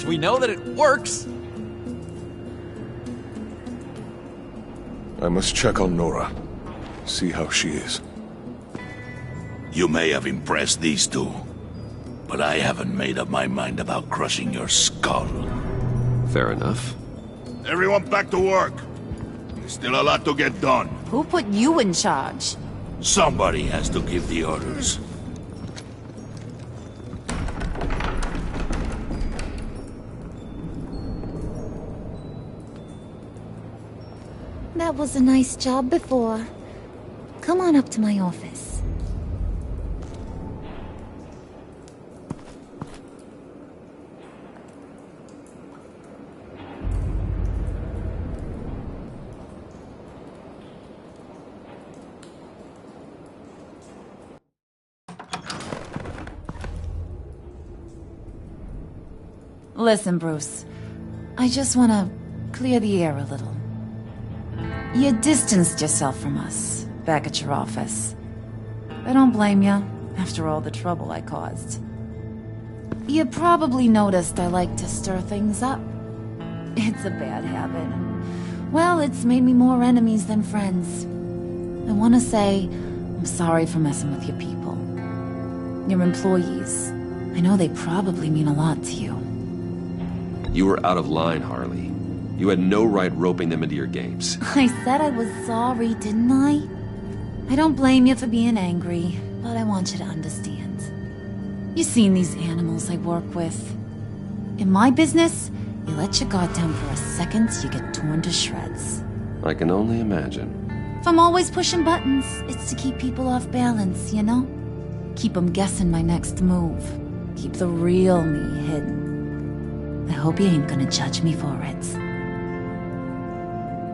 We know that it works. I must check on Nora. See how she is. You may have impressed these two, but I haven't made up my mind about crushing your skull. Fair enough. Everyone back to work. There's still a lot to get done. Who put you in charge? Somebody has to give the orders. That was a nice job before. Come on up to my office. Listen, Bruce. I just want to clear the air a little. You distanced yourself from us back at your office. I don't blame you, after all the trouble I caused. You probably noticed I like to stir things up. It's a bad habit, and, well, it's made me more enemies than friends. I want to say I'm sorry for messing with your people. Your employees. I know they probably mean a lot to you. You were out of line, Harley. You had no right roping them into your games. I said I was sorry, didn't I? I don't blame you for being angry, but I want you to understand. You've seen these animals I work with. In my business, you let your guard down for a second, you get torn to shreds. I can only imagine. If I'm always pushing buttons, it's to keep people off balance, you know? Keep them guessing my next move. Keep the real me hidden. I hope you ain't gonna judge me for it.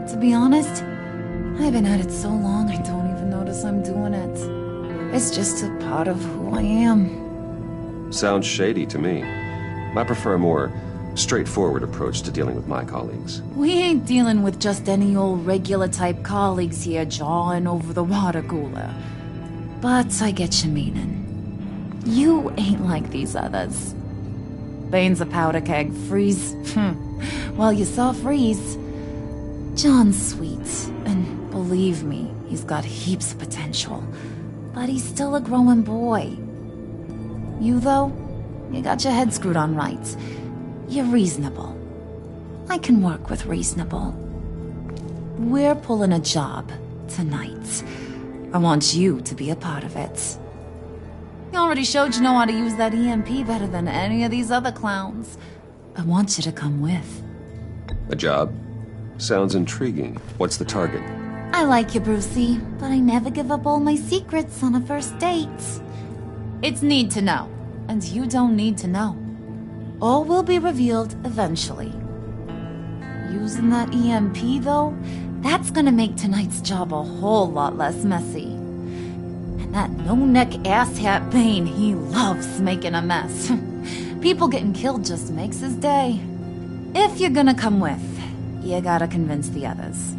To be honest, I've been at it so long I don't even notice I'm doing it. It's just a part of who I am. Sounds shady to me. I prefer a more straightforward approach to dealing with my colleagues. We ain't dealing with just any old regular type colleagues here jawing over the water cooler. But I get your meaning. You ain't like these others. Bane's a powder keg, Freeze. Well, you saw Freeze. John's sweet, and believe me, he's got heaps of potential. But he's still a growing boy. You, though, you got your head screwed on right. You're reasonable. I can work with reasonable. We're pulling a job tonight. I want you to be a part of it. You already showed you know how to use that EMP better than any of these other clowns. I want you to come with. A job? Sounds intriguing. What's the target? I like you, Brucey, but I never give up all my secrets on a first date. It's need to know, and you don't need to know. All will be revealed eventually. Using that EMP, though, that's gonna make tonight's job a whole lot less messy. And that no-neck asshat Bane, he loves making a mess. People getting killed just makes his day. If you're gonna come with, you gotta convince the others.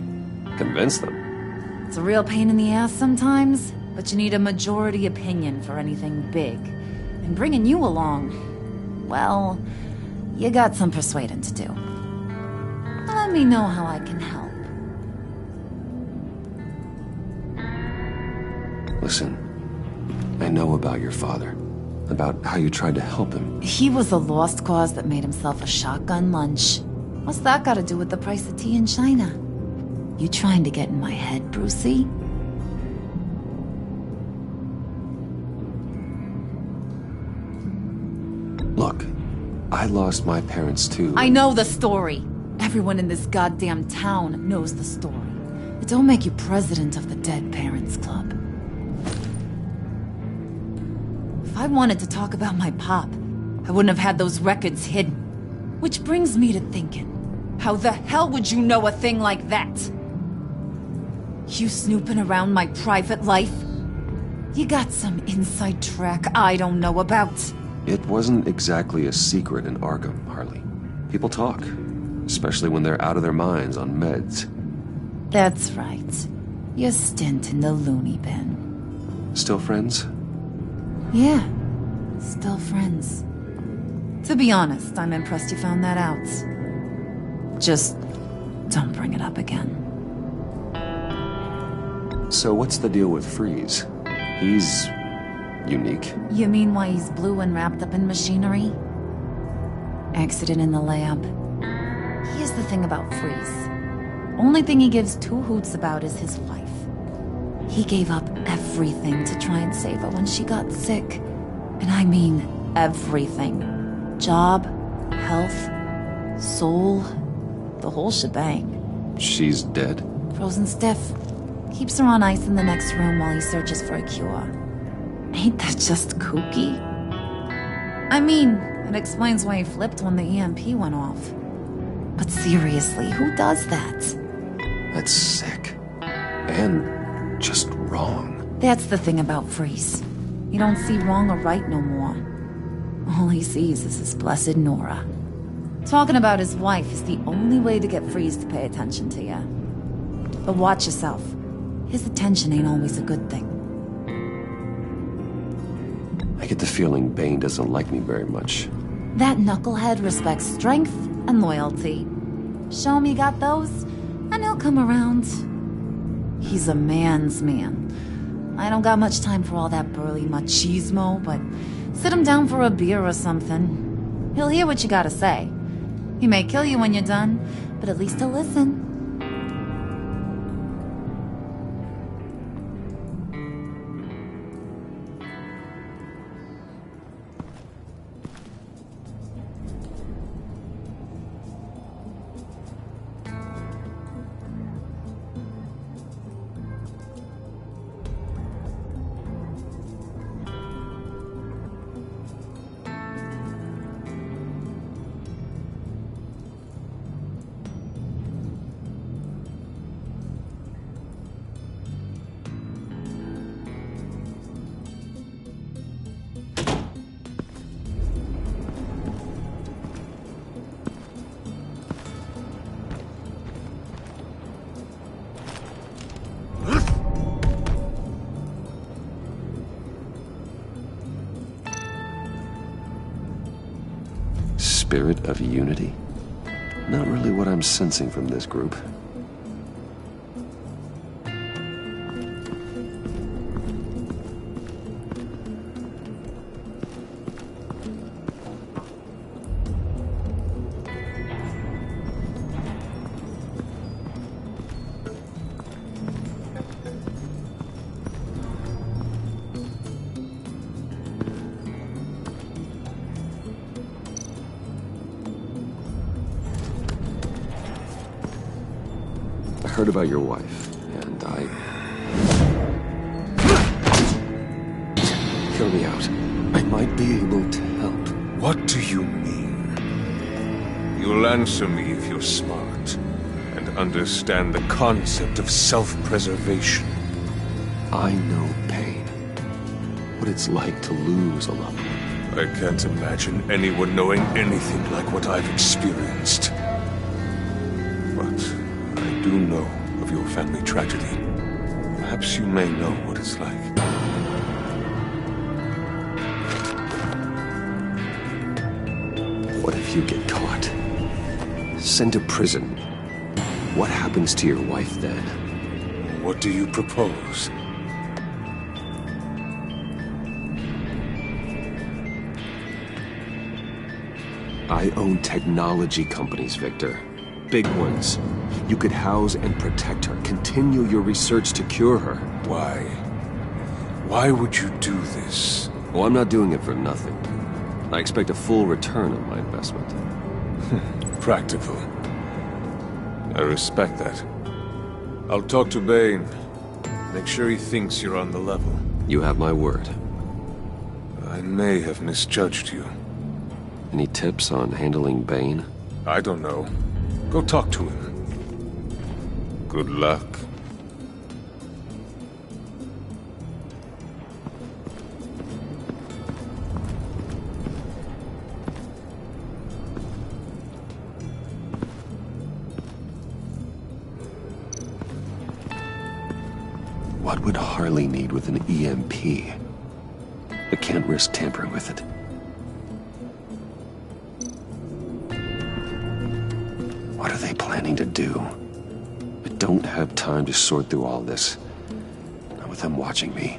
Convince them? It's a real pain in the ass sometimes, but you need a majority opinion for anything big. And bringing you along, well, you got some persuading to do. Let me know how I can help. Listen, I know about your father. About how you tried to help him. He was a lost cause that made himself a shotgun lunch. What's that got to do with the price of tea in China? You trying to get in my head, Brucey? Look, I lost my parents too. I know the story. Everyone in this goddamn town knows the story. It don't make you president of the Dead Parents Club. If I wanted to talk about my pop, I wouldn't have had those records hidden. Which brings me to thinking, how the hell would you know a thing like that? You snooping around my private life? You got some inside track I don't know about. It wasn't exactly a secret in Arkham, Harley. People talk, especially when they're out of their minds on meds. That's right. Your stint in the loony bin. Still friends? Yeah, still friends. To be honest, I'm impressed you found that out. Just don't bring it up again. So what's the deal with Freeze? He's unique. You mean why he's blue and wrapped up in machinery? Accident in the lab. Here's the thing about Freeze. Only thing he gives two hoots about is his wife. He gave up everything to try and save her when she got sick. And I mean everything. Job, health, soul, the whole shebang. She's dead? Frozen stiff. Keeps her on ice in the next room while he searches for a cure. Ain't that just kooky? I mean, it explains why he flipped when the EMP went off. But seriously, who does that? That's sick. And just wrong. That's the thing about Freeze. He don't see wrong or right no more. All he sees is his blessed Nora. Talking about his wife is the only way to get Freeze to pay attention to you. But watch yourself. His attention ain't always a good thing. I get the feeling Bane doesn't like me very much. That knucklehead respects strength and loyalty. Show him you got those, and he'll come around. He's a man's man. I don't got much time for all that burly machismo, but sit him down for a beer or something. He'll hear what you gotta say. He may kill you when you're done, but at least he'll listen. Spirit of unity? Not really what I'm sensing from this group. I heard about your wife, and Hear me out. I might be able to help. What do you mean? You'll answer me if you're smart, and understand the concept of self-preservation. I know pain. What it's like to lose a loved one. I can't imagine anyone knowing anything like what I've experienced. But I do know of your family tragedy. Perhaps you may know what it's like. What if you get caught? Sent to prison? What happens to your wife then? What do you propose? I own technology companies, Victor. Big ones. You could house and protect her, continue your research to cure her. Why? Why would you do this? Oh, I'm not doing it for nothing. I expect a full return on my investment. Practical. I respect that. I'll talk to Bane. Make sure he thinks you're on the level. You have my word. I may have misjudged you. Any tips on handling Bane? I don't know. Go talk to him. Good luck. What would Harley need with an EMP? I can't risk tampering with it. What are they planning to do? I don't have time to sort through all this. Not with them watching me.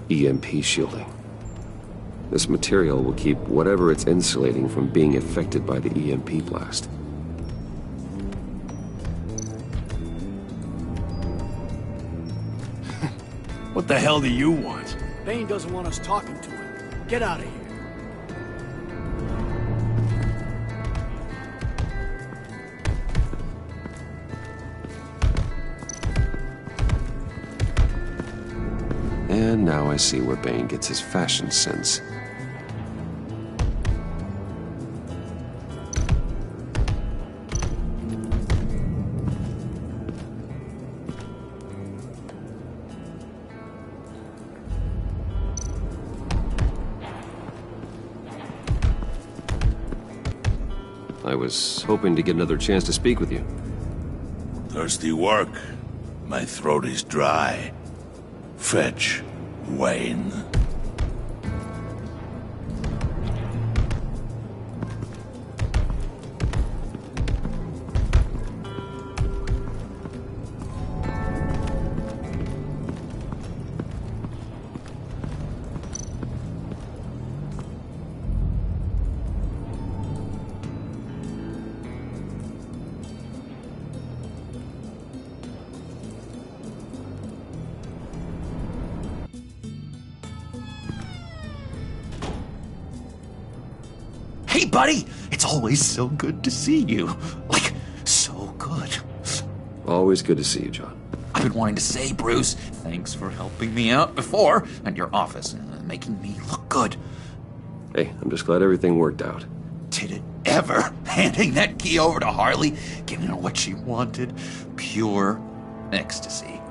EMP shielding. This material will keep whatever it's insulating from being affected by the EMP blast. What the hell do you want? Bane doesn't want us talking to him. Get out of here. now I see where Bane gets his fashion sense. I was hoping to get another chance to speak with you. Thirsty work? My throat is dry. Fetch, Wayne. Hey, buddy! It's always so good to see you. Like, so good. Always good to see you, John. I've been wanting to say, Bruce, thanks for helping me out before at your office and making me look good. Hey, I'm just glad everything worked out. Did it ever? Handing that key over to Harley, giving her what she wanted. Pure ecstasy.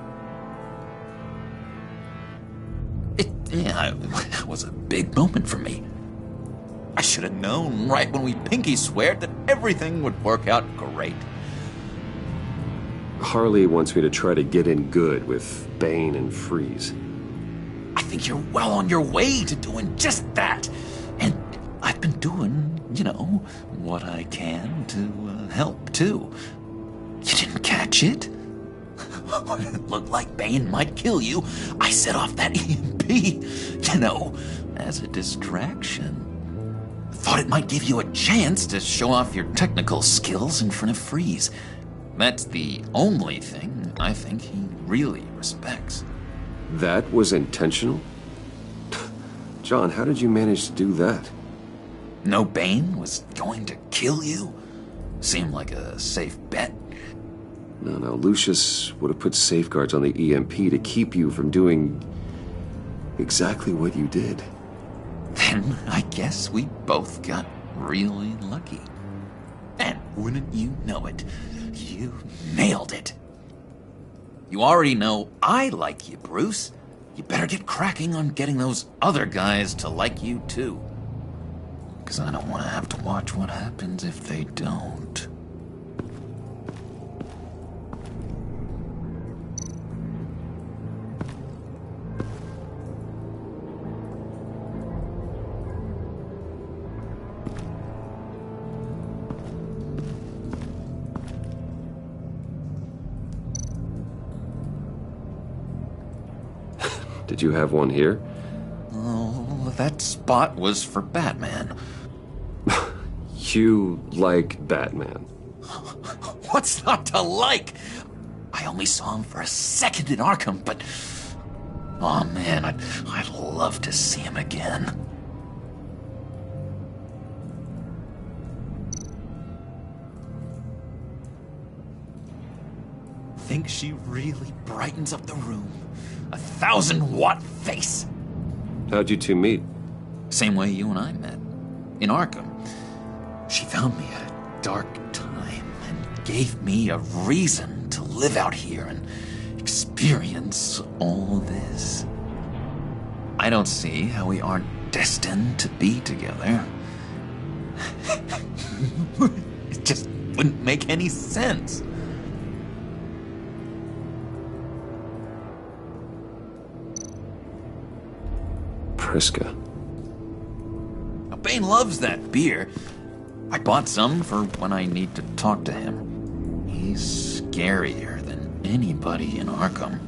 It was a big moment for me. I should have known right when we pinky sweared that everything would work out great. Harley wants me to try to get in good with Bane and Freeze. I think you're well on your way to doing just that. And I've been doing, what I can to help, too. You didn't catch it? It looked like Bane might kill you. I set off that EMP, as a distraction. Thought it might give you a chance to show off your technical skills in front of Freeze. That's the only thing I think he really respects. That was intentional? John, how did you manage to do that? No, Bane was going to kill you? Seemed like a safe bet. No, Lucius would have put safeguards on the EMP to keep you from doing exactly what you did. Then I guess we both got really lucky. And wouldn't you know it, you nailed it. You already know I like you, Bruce. You better get cracking on getting those other guys to like you, too. Because I don't want to have to watch what happens if they don't. Did you have one here? Oh, that spot was for Batman. You like Batman? What's not to like? I only saw him for a second in Arkham, but... Oh man, I'd love to see him again. Think she really brightens up the room. 1,000-watt face. How'd you two meet? Same way you and I met. In Arkham. She found me at a dark time and gave me a reason to live out here and experience all this. I don't see how we aren't destined to be together. It just wouldn't make any sense. Priska. Bane loves that beer. I bought some for when I need to talk to him. He's scarier than anybody in Arkham.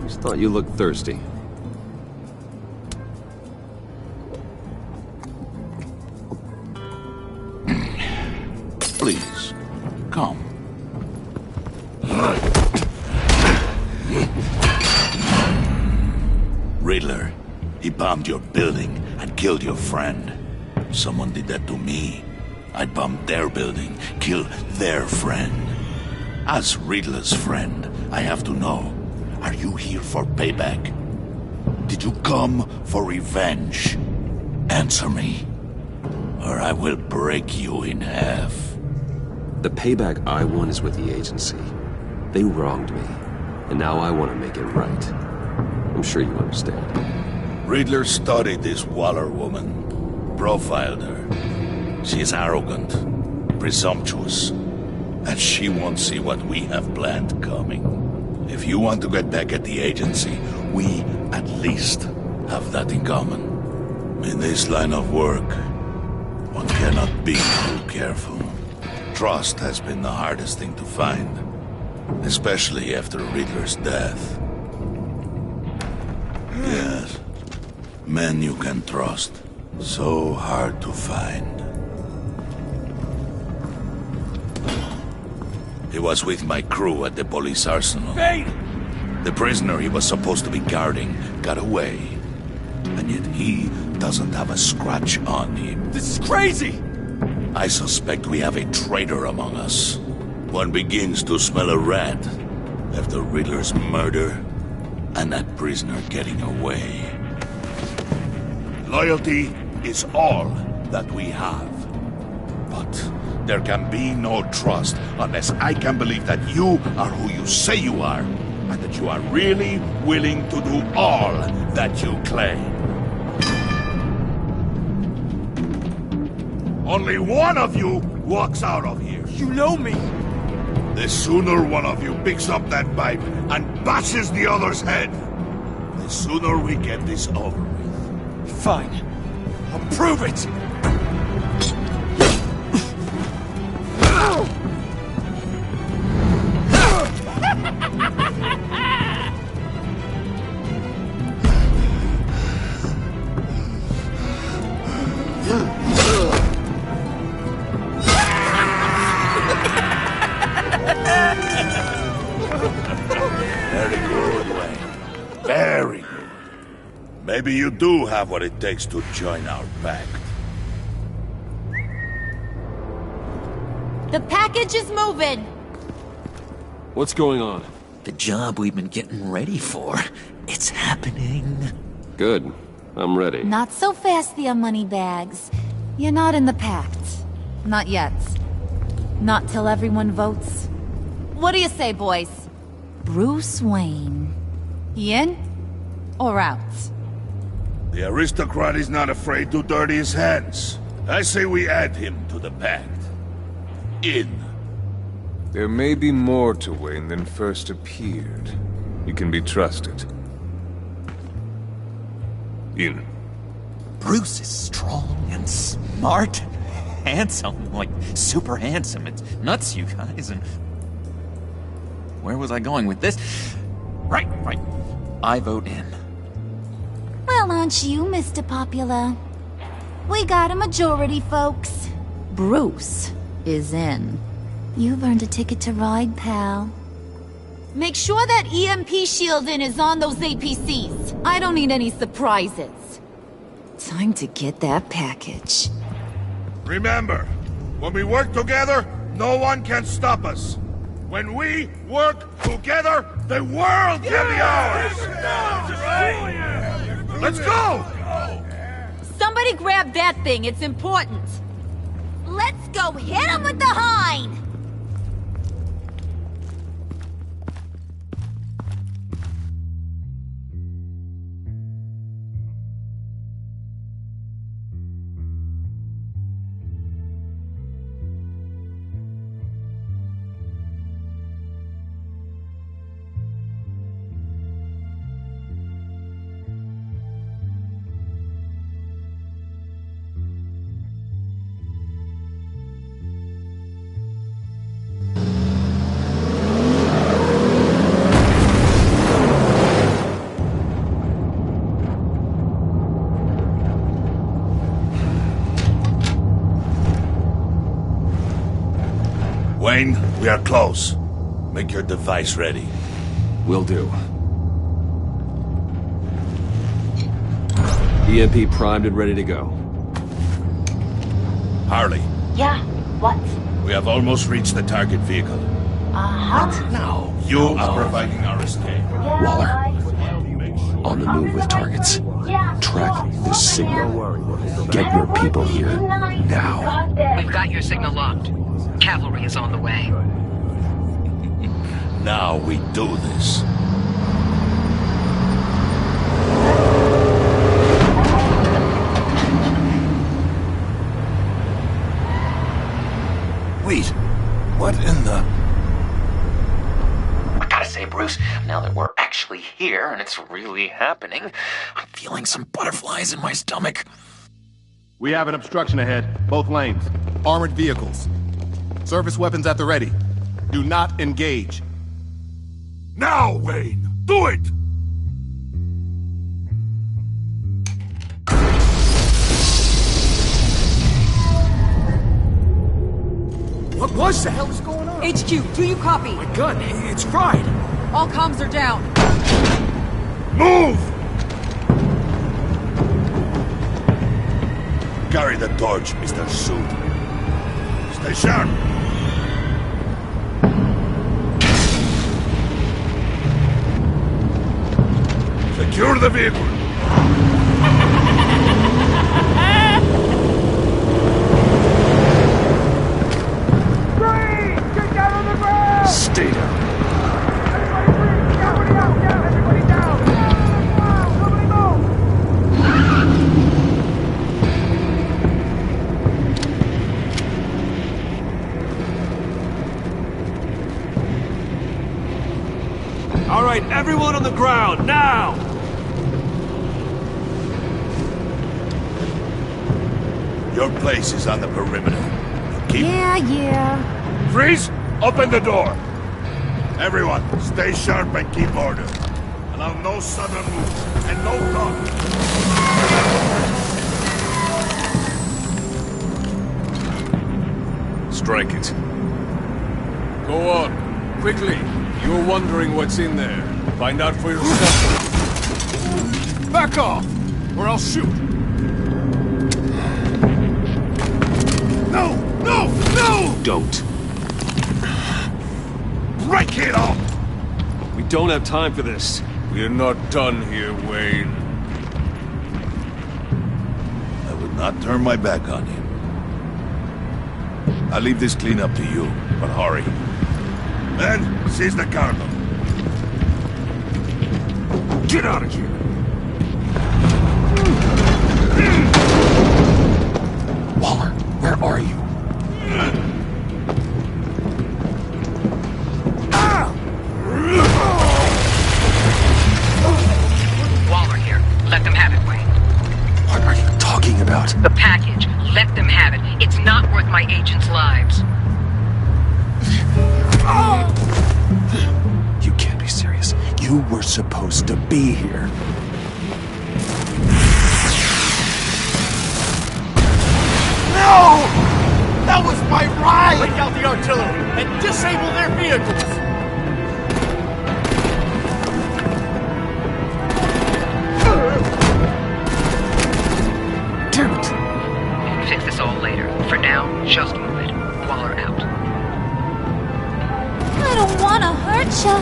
Just thought you looked thirsty. Please, come. Riddler, he bombed your building and killed your friend. Someone did that to me. I'd bomb their building, kill their friend. As Riddler's friend, I have to know, are you here for payback? Did you come for revenge? Answer me, or I will break you in half. The payback I want is with the agency. They wronged me, and now I want to make it right. I'm sure you understand. Riddler studied this Waller woman, profiled her. She is arrogant, presumptuous, and she won't see what we have planned coming. If you want to get back at the agency, we at least have that in common. In this line of work, one cannot be too careful. Trust has been the hardest thing to find, especially after Riddler's death. Yes, men you can trust, so hard to find. He was with my crew at the police arsenal. Bane! The prisoner he was supposed to be guarding got away. And yet he doesn't have a scratch on him. This is crazy! I suspect we have a traitor among us. One begins to smell a rat after Riddler's murder and that prisoner getting away. Loyalty is all that we have. But there can be no trust unless I can believe that you are who you say you are, and that you are really willing to do all that you claim. Only one of you walks out of here. You know me! The sooner one of you picks up that pipe and bashes the other's head, the sooner we get this over with. Fine. I'll prove it! Very good, Wayne. Very good. Maybe you do have what it takes to join our pact. The package is moving! What's going on? The job we've been getting ready for. It's happening. Good. I'm ready. Not so fast, the moneybags. You're not in the Pact. Not yet. Not till everyone votes. What do you say, boys? Bruce Wayne. He in? Or out? The aristocrat is not afraid to dirty his hands. I say we add him to the pact. In. There may be more to Wayne than first appeared. You can be trusted. In. Bruce is strong and smart and handsome, like super handsome. It's nuts, you guys, and... Where was I going with this? Right. I vote in. Well, aren't you, Mr. Popular? We got a majority, folks. Bruce is in. You've earned a ticket to ride, pal. Make sure that EMP shielding is on those APCs. I don't need any surprises. Time to get that package. Remember, when we work together, no one can stop us. When we work together, the world can be ours! Let's go! Somebody grab that thing, it's important. Let's go hit him with the hind! We are close. Make your device ready. Will do. EMP primed and ready to go. Harley, Yeah, what? we have almost reached the target vehicle. What? No. You are providing our escape. Waller, on the move with targets. Track this signal. Get your people here now. We've got your signal locked. Cavalry is on the way. Now we do this. Wait, what in the... I gotta say, Bruce, now that we're actually here and it's really happening, I'm feeling some butterflies in my stomach. We have an obstruction ahead, both lanes. Armored vehicles. Service weapons at the ready. Do not engage. Now, Wayne! Do it! What was that? What the hell is going on? HQ, do you copy? My gun, it's fried. All comms are down. Move! Carry the torch, Mr. Suit. Stay sharp. Secure the vehicle. Stay down. All right, everyone on the ground, now! Your place is on the perimeter. Keep... Yeah. Freeze! Open the door! Everyone, stay sharp and keep order. Allow no sudden moves, and no talk. Strike it. Go on, quickly. You're wondering what's in there. Find out for yourself. Back off, or I'll shoot. No! No! No! Don't. Break it off! We don't have time for this. We're not done here, Wayne. I will not turn my back on him. I'll leave this cleanup to you, but hurry. Men, seize the cargo. Get out of here! Waller, where are you? Waller here. Let them have it, Wayne. What are you talking about? The package. Let them have it. It's not worth my agents' lives. You can't be serious. You were supposed to be here. No! That was my ride! Break out the artillery and disable their vehicles! Damn it! Fix this all later. For now, just move it. Waller out. I don't want to hurt ya,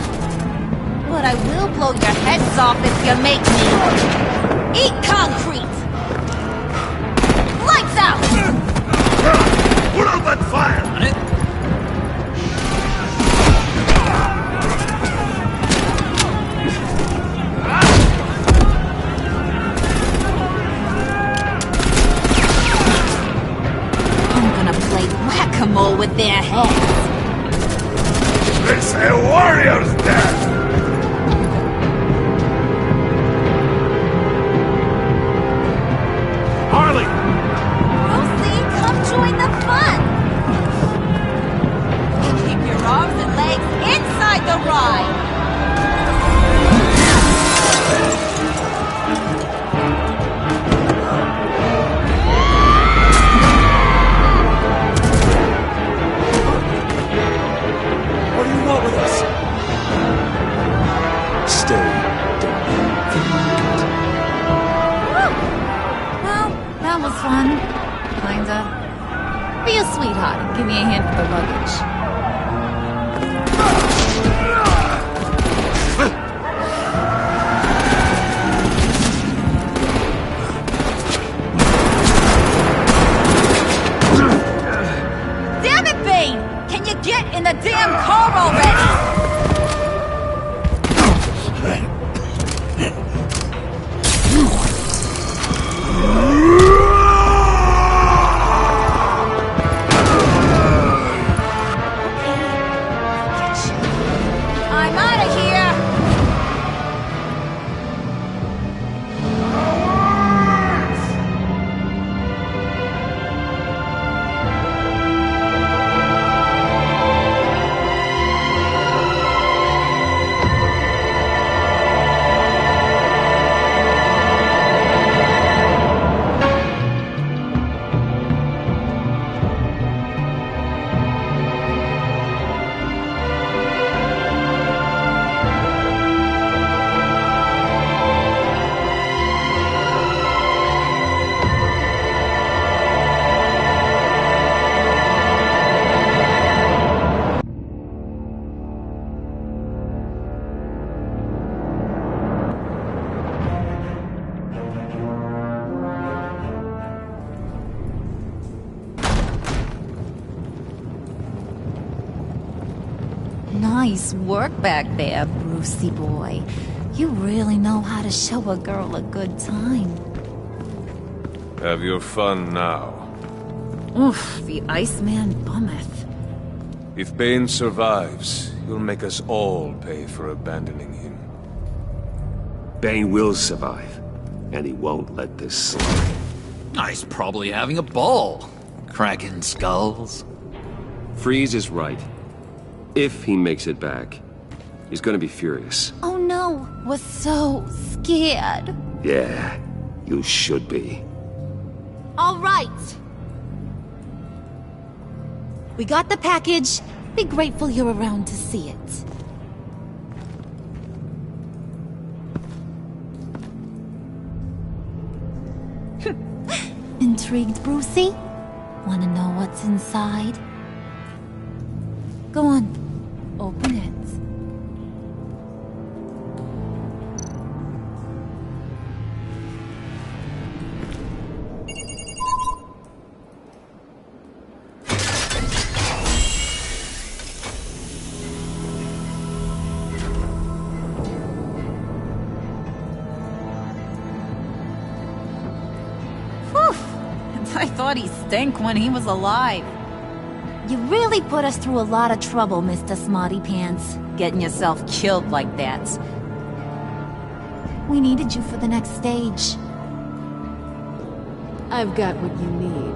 but I will blow your heads off if you make me. Eat concrete! Lights out! Put out that fire! I'm gonna play whack-a-mole with their heads. It's a warrior's death! Harley! Rosie, come join the fun! Keep your arms and legs inside the ride! sweetheart, and give me a hand with the luggage. Damn it, Bane! Can you get in the damn car already? I'm out of here! Nice work back there, Brucey boy. You really know how to show a girl a good time. Have your fun now. Oof, the Iceman bummeth. If Bane survives, he'll make us all pay for abandoning him. Bane will survive, and he won't let this slide. He's probably having a ball. Cracking skulls. Freeze is right. If he makes it back, he's gonna be furious. Oh no, we're so scared. Yeah, you should be. All right. We got the package. Be grateful you're around to see it. Intrigued, Brucey? Wanna know what's inside? Go on. Open it. I thought he stank when he was alive. You really put us through a lot of trouble, Mr. Smarty Pants. Getting yourself killed like that. We needed you for the next stage. I've got what you need.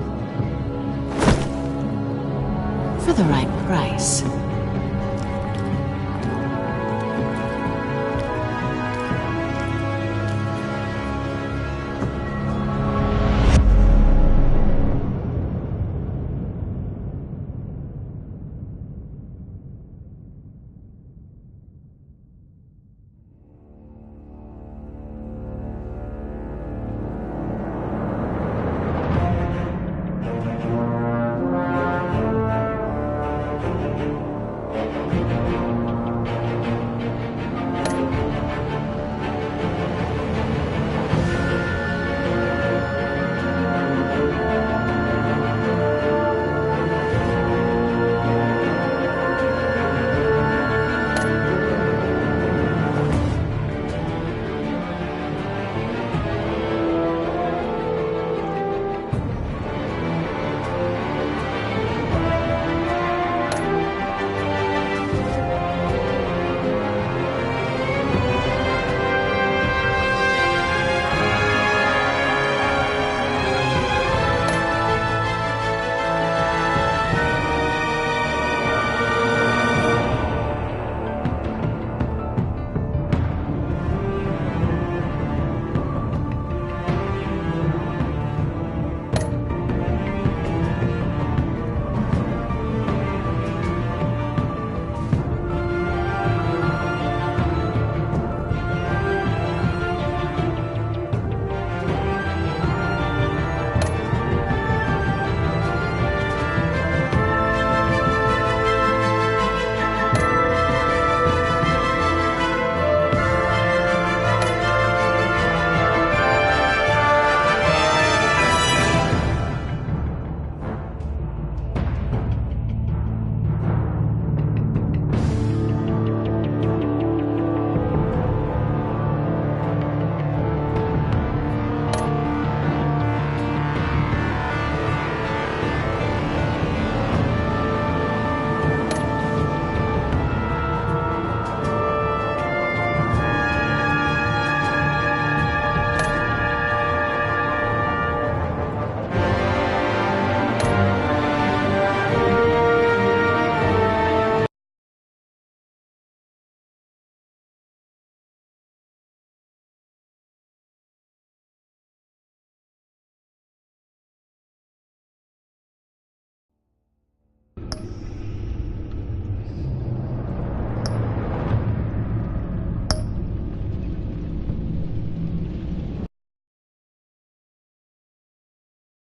For the right price.